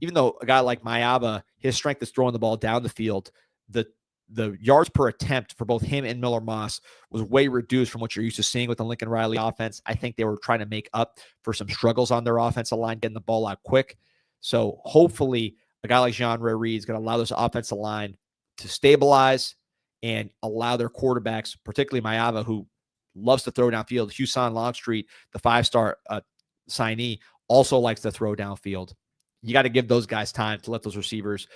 even though a guy like Mayaba, his strength is throwing the ball down the field, the yards per attempt for both him and Miller Moss was way reduced from what you're used to seeing with the Lincoln Riley offense. I think they were trying to make up for some struggles on their offensive line, getting the ball out quick. So hopefully a guy like Gianre Reed is going to allow this offensive line to stabilize and allow their quarterbacks, particularly Mayaba, who loves to throw downfield. Husan Longstreet, the 5-star signee, also likes to throw downfield. you got to give those guys time to let those receivers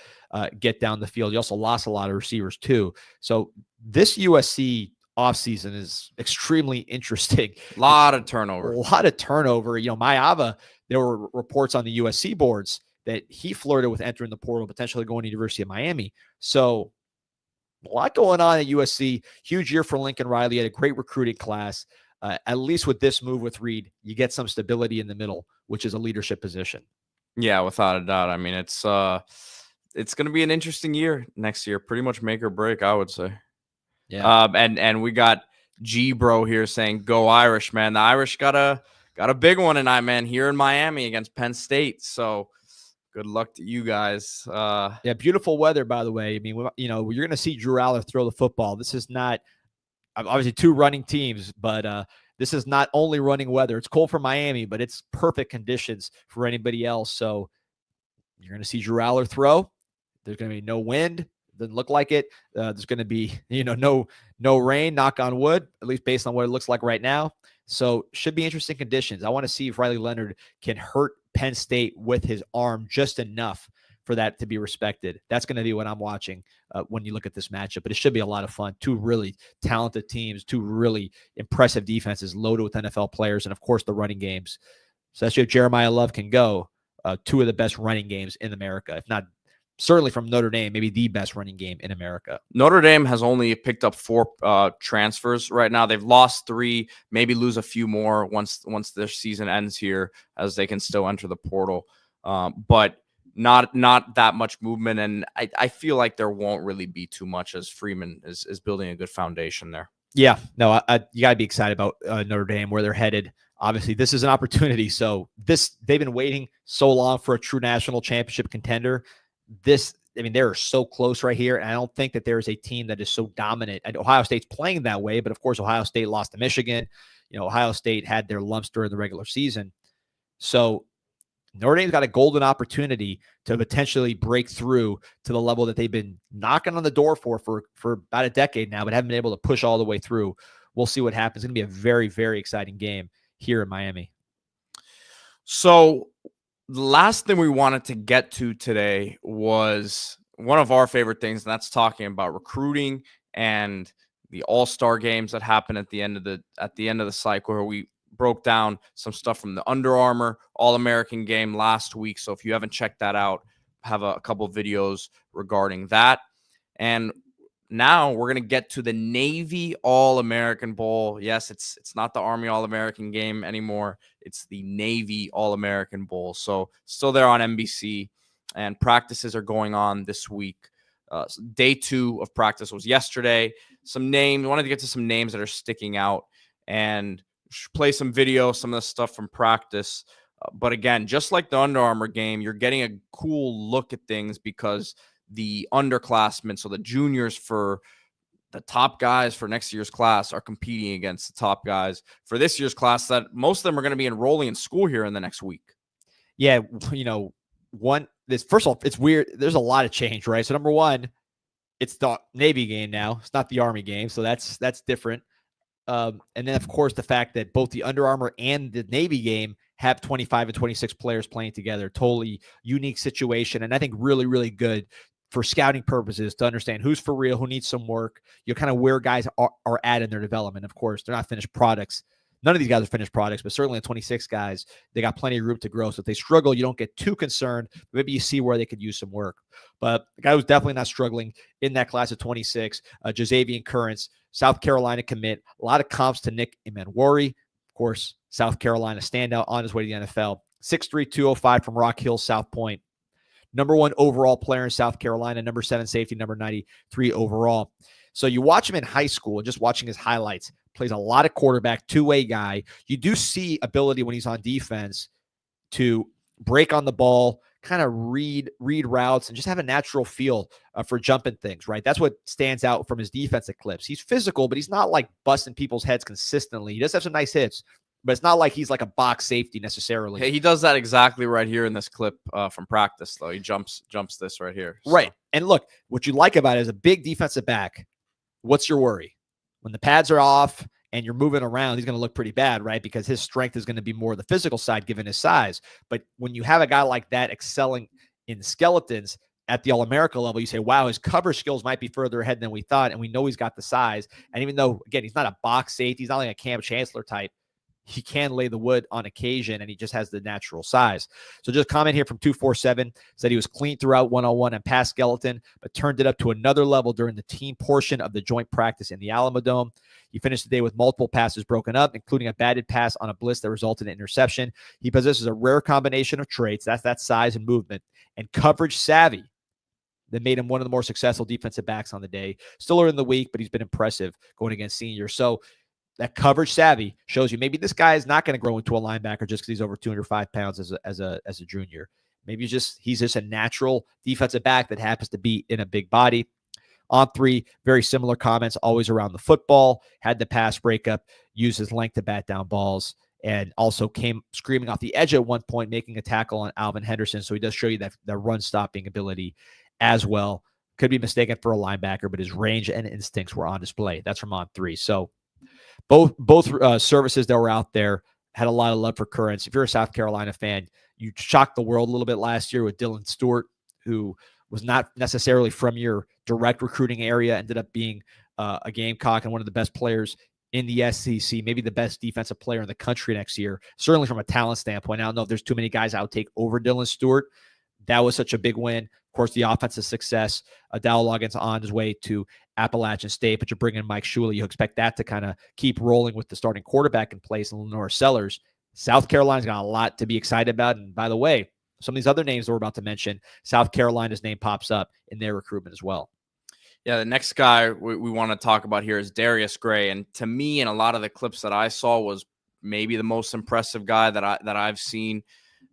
get down the field. You also lost a lot of receivers too. So this USC offseason is extremely interesting.
A lot of turnover.
Mayava, there were reports on the USC boards that he flirted with entering the portal, potentially going to University of Miami. So a lot going on at USC. Huge year for Lincoln Riley. Had a great recruiting class. At least with this move with Reed, you get some stability in the middle, which is a leadership position.
Yeah, without a doubt. I mean, it's going to be an interesting year next year. Pretty much make or break, I would say.
Yeah.
And we got G Bro here saying, "Go Irish, man!" The Irish got a big one tonight, man, here in Miami against Penn State. So good luck to you guys.
Yeah, beautiful weather, by the way. I mean, you're going to see Drew Aller throw the football. This is not obviously two running teams, but this is not only running weather. It's cold for Miami, but it's perfect conditions for anybody else. So you're going to see Drew Aller throw. There's going to be no wind. Doesn't look like it. There's going to be, no rain, knock on wood, at least based on what it looks like right now. So should be interesting conditions. I want to see if Riley Leonard can hurt Penn State with his arm just enough for that to be respected. That's going to be what I'm watching when you look at this matchup. But it should be a lot of fun. Two really talented teams, two really impressive defenses loaded with NFL players, and, of course, the running games. So that's if Jeremiah Love can go, two of the best running games in America, if not certainly from Notre Dame, maybe the best running game in America.
Notre Dame has only picked up 4 transfers right now. They've lost 3, maybe lose a few more once their season ends here, as they can still enter the portal. But not that much movement, and I feel like there won't really be too much, as Freeman is building a good foundation there.
Yeah, no, you got to be excited about Notre Dame, where they're headed. Obviously, this is an opportunity. So they've been waiting so long for a true national championship contender. They're so close right here, and I don't think that there is a team that is so dominant. And Ohio State's playing that way, but of course, Ohio State lost to Michigan. Ohio State had their lumps during the regular season. So Notre Dame's got a golden opportunity to potentially break through to the level that they've been knocking on the door for about a decade now, but haven't been able to push all the way through. We'll see what happens. It's going to be a very, very exciting game here in Miami.
So the last thing we wanted to get to today was one of our favorite things, and that's talking about recruiting and the all-star games that happen at the end of the cycle, where we broke down some stuff from the Under Armour All-American game last week. So if you haven't checked that out, have a couple of videos regarding that. And now we're going to get to the Navy All-American Bowl. Yes, it's not the Army All-American game anymore. It's the Navy All-American Bowl. So still there on NBC, and practices are going on this week. Day 2 of practice was yesterday. Some names, I wanted to get to some names that are sticking out and play some video, some of the stuff from practice. But again, just like the Under Armour game, you're getting a cool look at things because the underclassmen, so the juniors for the top guys for next year's class, are competing against the top guys for this year's class, that most of them are going to be enrolling in school here in the next week.
Yeah, first of all, it's weird. There's a lot of change, right? So number one, it's the Navy game now. It's not the Army game, so that's different. And then, of course, the fact that both the Under Armour and the Navy game have 25 and 26 players playing together. Totally unique situation, and I think really, really good for scouting purposes to understand who's for real, who needs some work, kind of where guys are at in their development. Of course, they're not finished products. None of these guys are finished products, but certainly the 26 guys, they got plenty of room to grow. So if they struggle, you don't get too concerned. Maybe you see where they could use some work. But the guy who's definitely not struggling in that class of 26, Jazavian Currents, South Carolina commit. A lot of comps to Nick Emanwari. Of course, South Carolina standout on his way to the NFL. 6'3", 205 from Rock Hill, South Point. Number 1 overall player in South Carolina, number 7 safety, number 93 overall. So you watch him in high school, and just watching his highlights, plays a lot of quarterback, two-way guy. You do see ability when he's on defense to break on the ball, kind of read routes, and just have a natural feel for jumping things, right? That's what stands out from his defensive clips. He's physical, but he's not like busting people's heads consistently. He does have some nice hits, but it's not like he's like a box safety necessarily.
Hey, he does that exactly right here in this clip from practice, though. He jumps this right here.
So. Right. And look, what you like about it is a big defensive back. What's your worry? When the pads are off and you're moving around, he's going to look pretty bad, right? Because his strength is going to be more the physical side given his size. But when you have a guy like that excelling in skeletons at the All-America level, you say, wow, his cover skills might be further ahead than we thought, and we know he's got the size. And even though, again, he's not a box safety, he's not like a Cam Chancellor type, he can lay the wood on occasion, and he just has the natural size. So just a comment here from 247 said he was clean throughout one-on-one and pass skeleton, but turned it up to another level during the team portion of the joint practice in the Alamo Dome. He finished the day with multiple passes broken up, including a batted pass on a blitz that resulted in interception. He possesses a rare combination of traits, that's that size and movement, and coverage savvy that made him one of the more successful defensive backs on the day. Still early in the week, but he's been impressive going against seniors. So that coverage savvy shows you maybe this guy is not going to grow into a linebacker just because he's over 205 pounds as a junior. Maybe he's just a natural defensive back that happens to be in a big body. On 3, very similar comments, always around the football, had the pass breakup, used his length to bat down balls, and also came screaming off the edge at one point, making a tackle on Alvin Henderson. So he does show you that run stopping ability as well. Could be mistaken for a linebacker, but his range and instincts were on display. That's from On 3. So both services that were out there had a lot of love for Currents. If you're a South Carolina fan, you shocked the world a little bit last year with Dylan Stewart, who was not necessarily from your direct recruiting area, ended up being a Gamecock and one of the best players in the SEC, maybe the best defensive player in the country next year, certainly from a talent standpoint. I don't know if there's too many guys I would take over Dylan Stewart. That was such a big win. Of course, the offensive success. Dowell Loggins on his way to Appalachian State, but you're bringing in Mike Shula. You expect that to kind of keep rolling with the starting quarterback in place, and Lenore Sellers. South Carolina's got a lot to be excited about. And by the way, some of these other names that we're about to mention, South Carolina's name pops up in their recruitment as well.
Yeah, the next guy we want to talk about here is Darius Gray. And to me, in a lot of the clips that I saw, was maybe the most impressive guy that I've seen.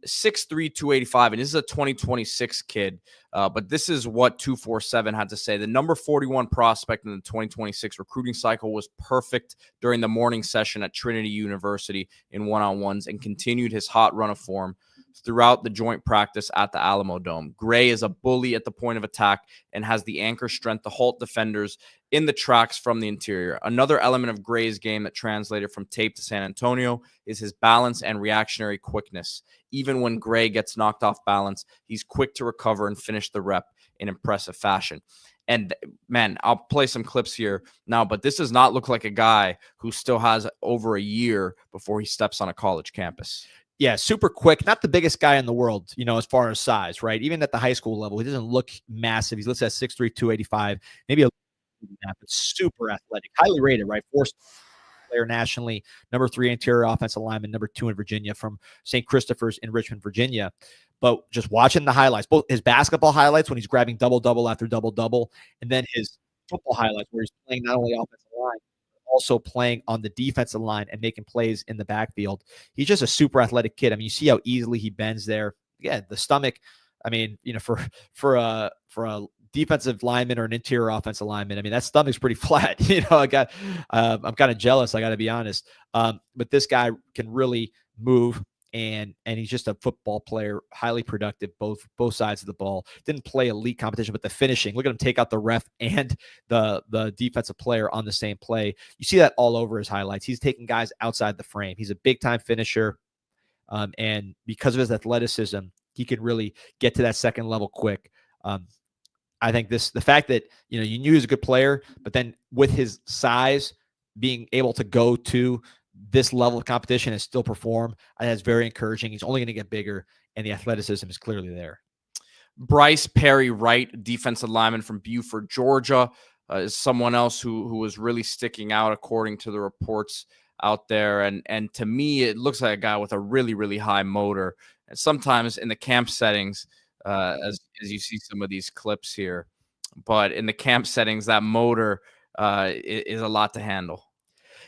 6'3", 285, and this is a 2026 kid. But this is what 247 had to say. The number 41 prospect in the 2026 recruiting cycle was perfect during the morning session at Trinity University in one-on-ones and continued his hot run of form throughout the joint practice at the Alamo Dome. Gray is a bully at the point of attack and has the anchor strength to halt defenders in the tracks from the interior. Another element of Gray's game that translated from tape to San Antonio is his balance and reactionary quickness. Even when Gray gets knocked off balance, he's quick to recover and finish the rep in impressive fashion. And man, I'll play some clips here now, but this does not look like a guy who still has over a year before he steps on a college campus.
Yeah, super quick. Not the biggest guy in the world, as far as size, right? Even at the high school level, he doesn't look massive. He's listed at 6'3", 285, maybe a little bit than that, but super athletic, highly rated, right? 4-star player nationally, number 3 interior offensive lineman, number 2 in Virginia, from St. Christopher's in Richmond, Virginia. But just watching the highlights, both his basketball highlights when he's grabbing double-double after double-double, and then his football highlights where he's playing not only offensive line, also playing on the defensive line and making plays in the backfield. He's just a super athletic kid. I mean, you see how easily he bends there. Yeah, the stomach. I mean, for a defensive lineman or an interior offensive lineman, I mean, that stomach's pretty flat. I'm kind of jealous. I got to be honest. But this guy can really move. And he's just a football player, highly productive, both sides of the ball. Didn't play elite competition, but the finishing. Look at him take out the ref and the defensive player on the same play. You see that all over his highlights. He's taking guys outside the frame. He's a big-time finisher, and because of his athleticism, he can really get to that second level quick. I think the fact that you knew he was a good player, but then with his size, being able to go to this level of competition and still perform, I think that's very encouraging. He's only going to get bigger, and the athleticism is clearly there.
Bryce Perry Wright, defensive lineman from Buford, Georgia, is someone else who was really sticking out according to the reports out there. And to me, it looks like a guy with a really, really high motor. And sometimes in the camp settings, as you see some of these clips here, but in the camp settings, that motor is a lot to handle.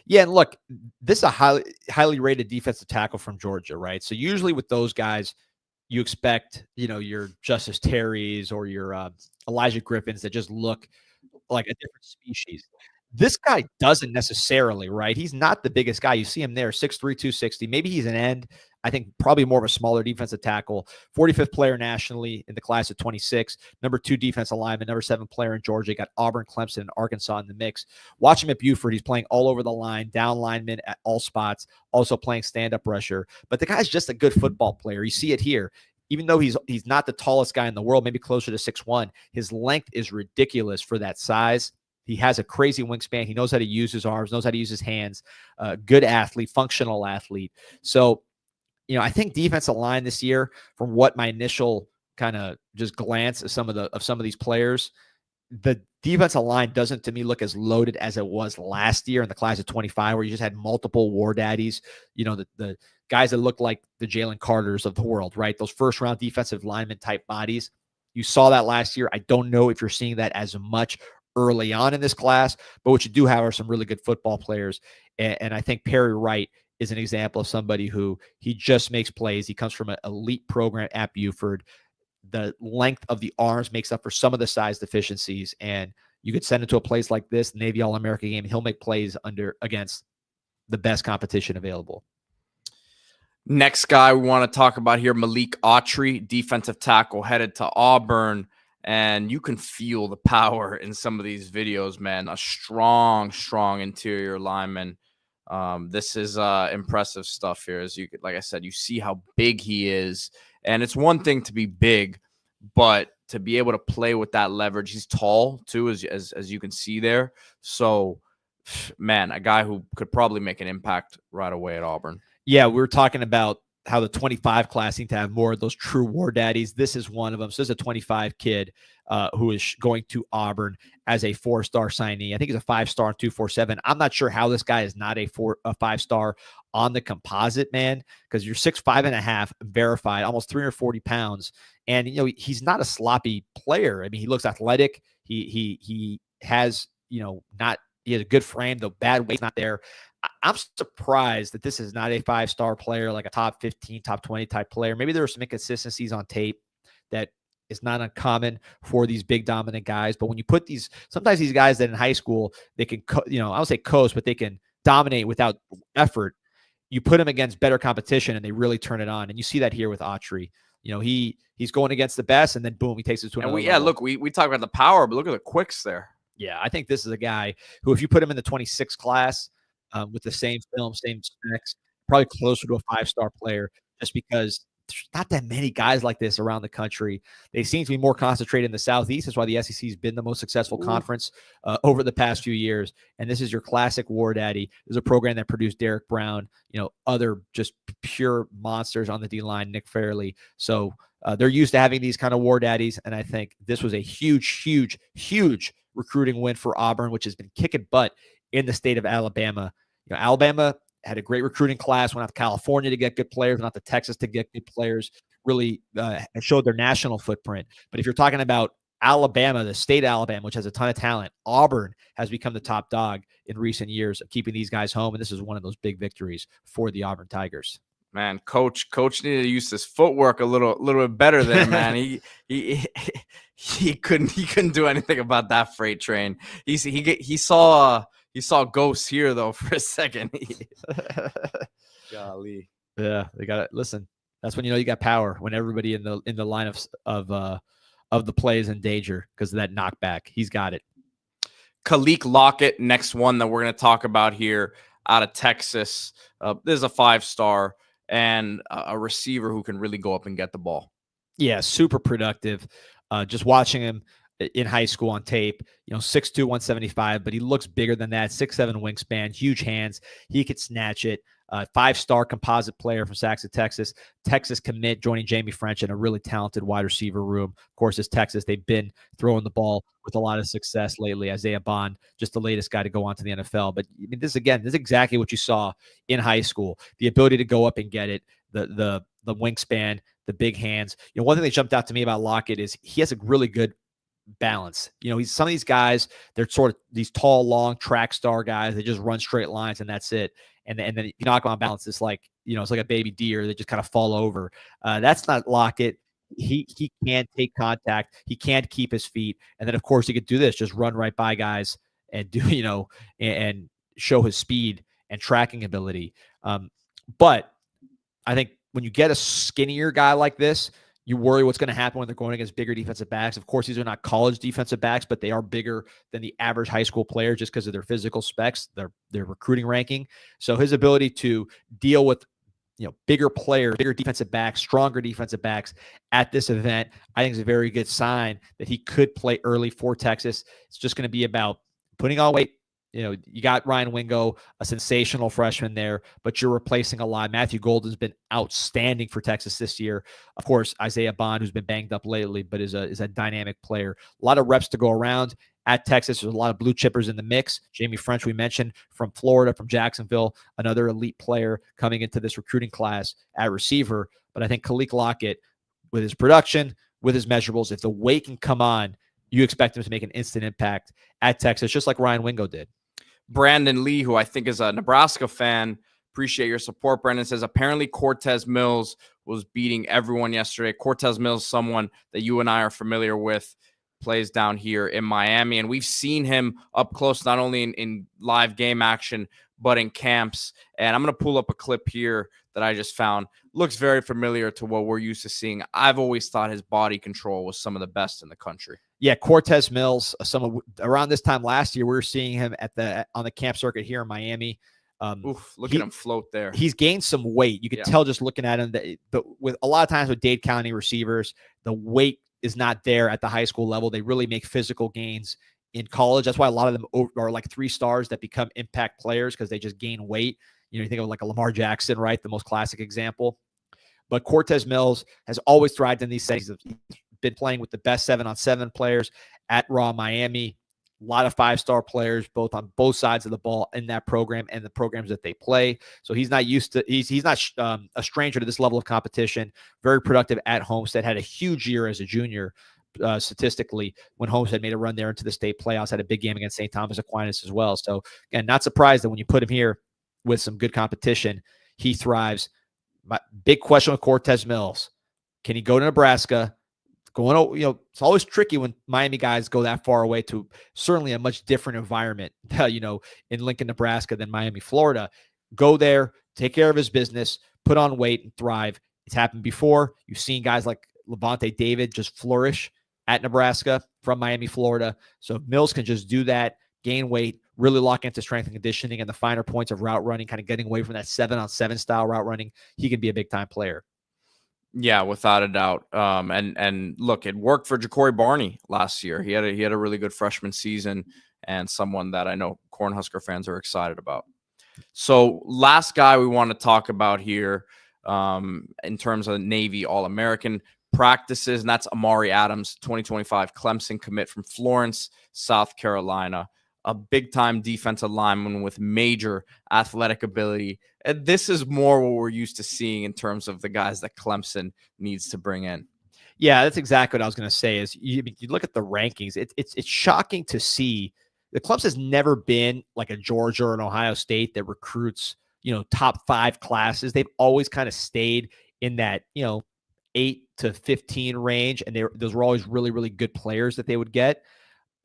Yeah, and look, this is a highly rated defensive tackle from Georgia, right? So usually with those guys, you expect, your Justice Terrys or your Elijah Griffins that just look like a different species. This guy doesn't necessarily, right? He's not the biggest guy. You see him there, 6'3", 260. Maybe he's an end. I think probably more of a smaller defensive tackle, 45th player nationally in the class of 26, number 2 defensive lineman, number 7 player in Georgia. You got Auburn, Clemson, and Arkansas in the mix. Watch him at Buford. He's playing all over the line, down lineman at all spots, also playing stand-up rusher. But the guy's just a good football player. You see it here. Even though he's not the tallest guy in the world, maybe closer to 6'1", his length is ridiculous for that size. He has a crazy wingspan. He knows how to use his arms, knows how to use his hands. Good athlete, functional athlete. So, I think defensive line this year, from what my initial kind of just glance at some of these players, the defensive line doesn't, to me, look as loaded as it was last year in the class of 25, where you just had multiple war daddies, the guys that look like the Jalen Carters of the world, right? Those first-round defensive lineman type bodies. You saw that last year. I don't know if you're seeing that as much early on in this class, but what you do have are some really good football players. And I think Perry Wright is an example of somebody who he just makes plays. He comes from an elite program at Buford. The length of the arms makes up for some of the size deficiencies. And you could send him to a place like this, Navy All-America game, and he'll make plays against the best competition available.
Next guy we want to talk about here, Malik Autry, defensive tackle, headed to Auburn. And you can feel the power in some of these videos, man. A strong interior lineman. This is impressive stuff here. Like I said, you see how big he is. And it's one thing to be big, but to be able to play with that leverage. He's tall too, as you can see there. So, man, a guy who could probably make an impact right away at Auburn.
Yeah, we were talking about how the 25 class seemed to have more of those true war daddies. This is one of them. So this is a 25 kid who is going to Auburn as a 4-star signee. I think he's a 5-star on 247. I'm not sure how this guy is not a 5-star on the composite, man, because you're 6'5.5", verified, almost 340 pounds. And, he's not a sloppy player. I mean, he looks athletic. He has, he has a good frame, though bad weight's not there. I'm surprised that this is not a 5-star player, like a top 15, top 20 type player. Maybe there are some inconsistencies on tape that is not uncommon for these big dominant guys. But when you put sometimes these guys that in high school, they can, I don't say coast, but they can dominate without effort. You put them against better competition and they really turn it on. And you see that here with Autry. He's going against the best, and then boom, he takes it to another level.
Look, we talk about the power, but look at the quicks there.
Yeah, I think this is a guy who, if you put him in the 26 class, with the same film, same specs, probably closer to a 5-star player, just because there's not that many guys like this around the country. They seem to be more concentrated in the Southeast. That's why the SEC has been the most successful conference over the past few years. And this is your classic war daddy. There's a program that produced Derek Brown, other just pure monsters on the D-line, Nick Fairley. So they're used to having these kind of war daddies. And I think this was a huge recruiting win for Auburn, which has been kicking butt in the state of Alabama. Alabama had a great recruiting class, went out to California to get good players, went out to Texas to get good players, really showed their national footprint. But if you're talking about Alabama, the state of Alabama, which has a ton of talent, Auburn has become the top dog in recent years of keeping these guys home. And this is one of those big victories for the Auburn Tigers.
Man, coach needed to use his footwork a little bit better there, man. He couldn't do anything about that freight train. He saw ghosts here though for a second. Golly.
Yeah, they got it. Listen, that's when you got power, when everybody in the line of the play is in danger because of that knockback. He's got it.
Khalik Lockett, next one that we're going to talk about here out of Texas. This is a 5-star and a receiver who can really go up and get the ball.
Yeah, super productive. Just watching him in high school on tape, 6'2", 175, but he looks bigger than that. 6'7" wingspan, huge hands. He could snatch it. 5-star composite player from Saxon, Texas. Texas commit, joining Jamie French in a really talented wide receiver room. Of course, it's Texas. They've been throwing the ball with a lot of success lately. Isaiah Bond, just the latest guy to go on to the NFL. But I mean, this is exactly what you saw in high school. The ability to go up and get it, the wingspan, the big hands. One thing that jumped out to me about Lockett is he has a really good balance. He's some of these guys, they're sort of these tall, long track star guys. They just run straight lines and that's it. And then you knock them on balance. It's like, it's like a baby deer. They just kind of fall over. That's not Lockett. He can't take contact. He can't keep his feet. And then of course he could do this, just run right by guys and do, and show his speed and tracking ability. But I think when you get a skinnier guy like this, you worry what's going to happen when they're going against bigger defensive backs. Of course, these are not college defensive backs, but they are bigger than the average high school player just because of their physical specs, their recruiting ranking. So his ability to deal with bigger players, bigger defensive backs, stronger defensive backs at this event, I think is a very good sign that he could play early for Texas. It's just going to be about putting on weight. You got Ryan Wingo, a sensational freshman there, but you're replacing a lot. Matthew Golden's been outstanding for Texas this year. Of course, Isaiah Bond, who's been banged up lately, but is a dynamic player. A lot of reps to go around at Texas. There's a lot of blue chippers in the mix. Jamie French, we mentioned, from Florida, from Jacksonville, another elite player coming into this recruiting class at receiver. But I think Khalil Lockett, with his production, with his measurables, if the weight can come on, you expect him to make an instant impact at Texas, just like Ryan Wingo did.
Brandon Lee, who I think is a Nebraska fan, appreciate your support. Brandon says, apparently Cortez Mills was beating everyone yesterday. Cortez Mills, someone that you and I are familiar with, plays down here in Miami. And we've seen him up close, not only in live game action, but in camps. And I'm going to pull up a clip here that I just found. Looks very familiar to what we're used to seeing. I've always thought his body control was some of the best in the country.
Yeah, Cortez Mills, around this time last year, we were seeing him on the camp circuit here in Miami.
Look at him float there.
He's gained some weight. You can tell just looking at him but with a lot of times with Dade County receivers, the weight is not there at the high school level. They really make physical gains in college. That's why a lot of them are like 3 stars that become impact players because they just gain weight. You think of like a Lamar Jackson, right? The most classic example. But Cortez Mills has always thrived in these settings. He's been playing with the best 7-on-7 players at Raw Miami. A lot of 5-star players, both on both sides of the ball in that program and the programs that they play. So he's not used to, he's not a stranger to this level of competition. Very productive at Homestead. Had a huge year as a junior statistically when Homestead made a run there into the state playoffs. Had a big game against St. Thomas Aquinas as well. So again, not surprised that when you put him here with some good competition, he thrives. My big question with Cortez Mills: can he go to Nebraska? It's always tricky when Miami guys go that far away to certainly a much different environment, in Lincoln, Nebraska than Miami, Florida. Go there, take care of his business, put on weight, and thrive. It's happened before. You've seen guys like Levante David just flourish at Nebraska from Miami, Florida. So if Mills can just do that, gain weight, really lock into strength and conditioning and the finer points of route running, kind of getting away from that 7-on-7 style route running, he can be a big-time player.
Yeah, without a doubt. And look, it worked for Ja'Cory Barney last year. He had a really good freshman season and someone that I know Cornhusker fans are excited about. So last guy we want to talk about here in terms of Navy All-American practices, and that's Amari Adams, 2025 Clemson commit from Florence, South Carolina. A big-time defensive lineman with major athletic ability. And this is more what we're used to seeing in terms of the guys that Clemson needs to bring in.
Yeah, that's exactly what I was going to say. Is you look at the rankings, it's shocking to see the Clemson's never been like a Georgia or an Ohio State that recruits top 5 classes. They've always kind of stayed in that 8 to 15 range, and those were always really, really good players that they would get.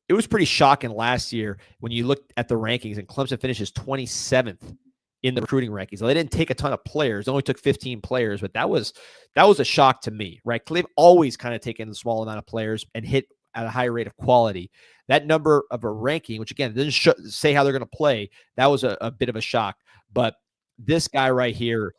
It was pretty shocking last year when you looked at the rankings, and Clemson finishes 27th in the recruiting rankings. They didn't take a ton of players; they only took 15 players, but that was a shock to me, right? They've always kind of taken a small amount of players and hit at a high rate of quality. That number of a ranking, which again doesn't say how they're going to play, that was a bit of a shock. But this guy right here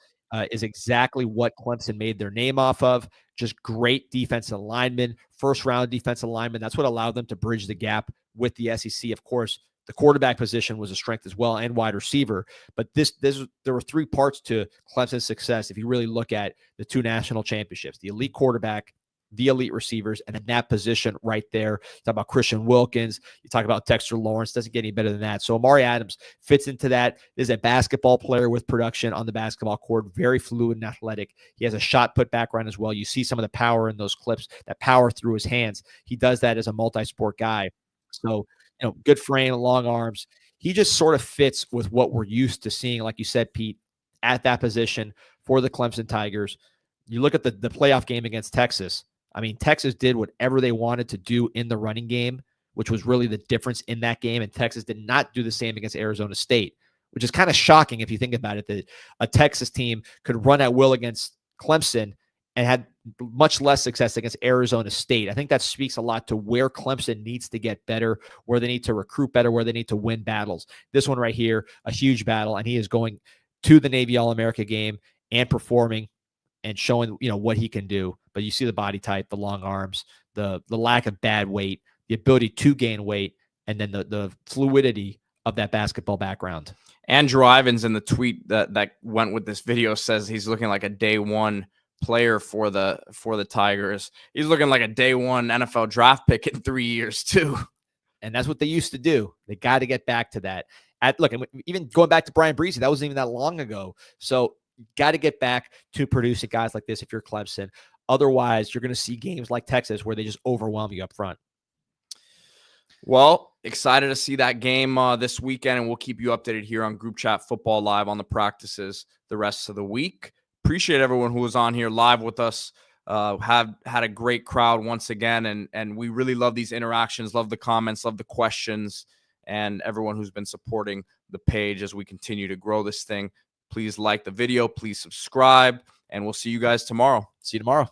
is exactly what Clemson made their name off of. Just great defensive linemen, first-round defensive linemen. That's what allowed them to bridge the gap with the SEC. Of course, the quarterback position was a strength as well, and wide receiver. But there were 3 parts to Clemson's success if you really look at the 2 national championships: the elite quarterback, the elite receivers, and in that position right there. You talk about Christian Wilkins. You talk about Dexter Lawrence. Doesn't get any better than that. So Amari Adams fits into that. Is a basketball player with production on the basketball court. Very fluid and athletic. He has a shot put background as well. You see some of the power in those clips, that power through his hands. He does that as a multi-sport guy. So, good frame, long arms. He just sort of fits with what we're used to seeing, like you said, Pete, at that position for the Clemson Tigers. You look at the playoff game against Texas. I mean, Texas did whatever they wanted to do in the running game, which was really the difference in that game. And Texas did not do the same against Arizona State, which is kind of shocking if you think about it, that a Texas team could run at will against Clemson and had much less success against Arizona State. I think that speaks a lot to where Clemson needs to get better, where they need to recruit better, where they need to win battles. This one right here, a huge battle, and he is going to the Navy All-America game and performing and showing, what he can do. But you see the body type, the long arms, the lack of bad weight, the ability to gain weight, and then the fluidity of that basketball background.
Andrew Ivins in the tweet that went with this video says he's looking like a day one player for the Tigers. He's looking like a day one NFL draft pick in 3 years too.
And that's what they used to do. They got to get back to that. Look, even going back to Brian Breezy, that wasn't even that long ago. So got to get back to producing guys like this if you're Clemson. Otherwise, you're going to see games like Texas where they just overwhelm you up front.
Well, excited to see that game this weekend, and we'll keep you updated here on Group Chat Football Live on the practices the rest of the week. Appreciate everyone who was on here live with us. Have had a great crowd once again, and we really love these interactions, love the comments, love the questions, and everyone who's been supporting the page as we continue to grow this thing. Please like the video, please subscribe, and we'll see you guys tomorrow.
See you tomorrow.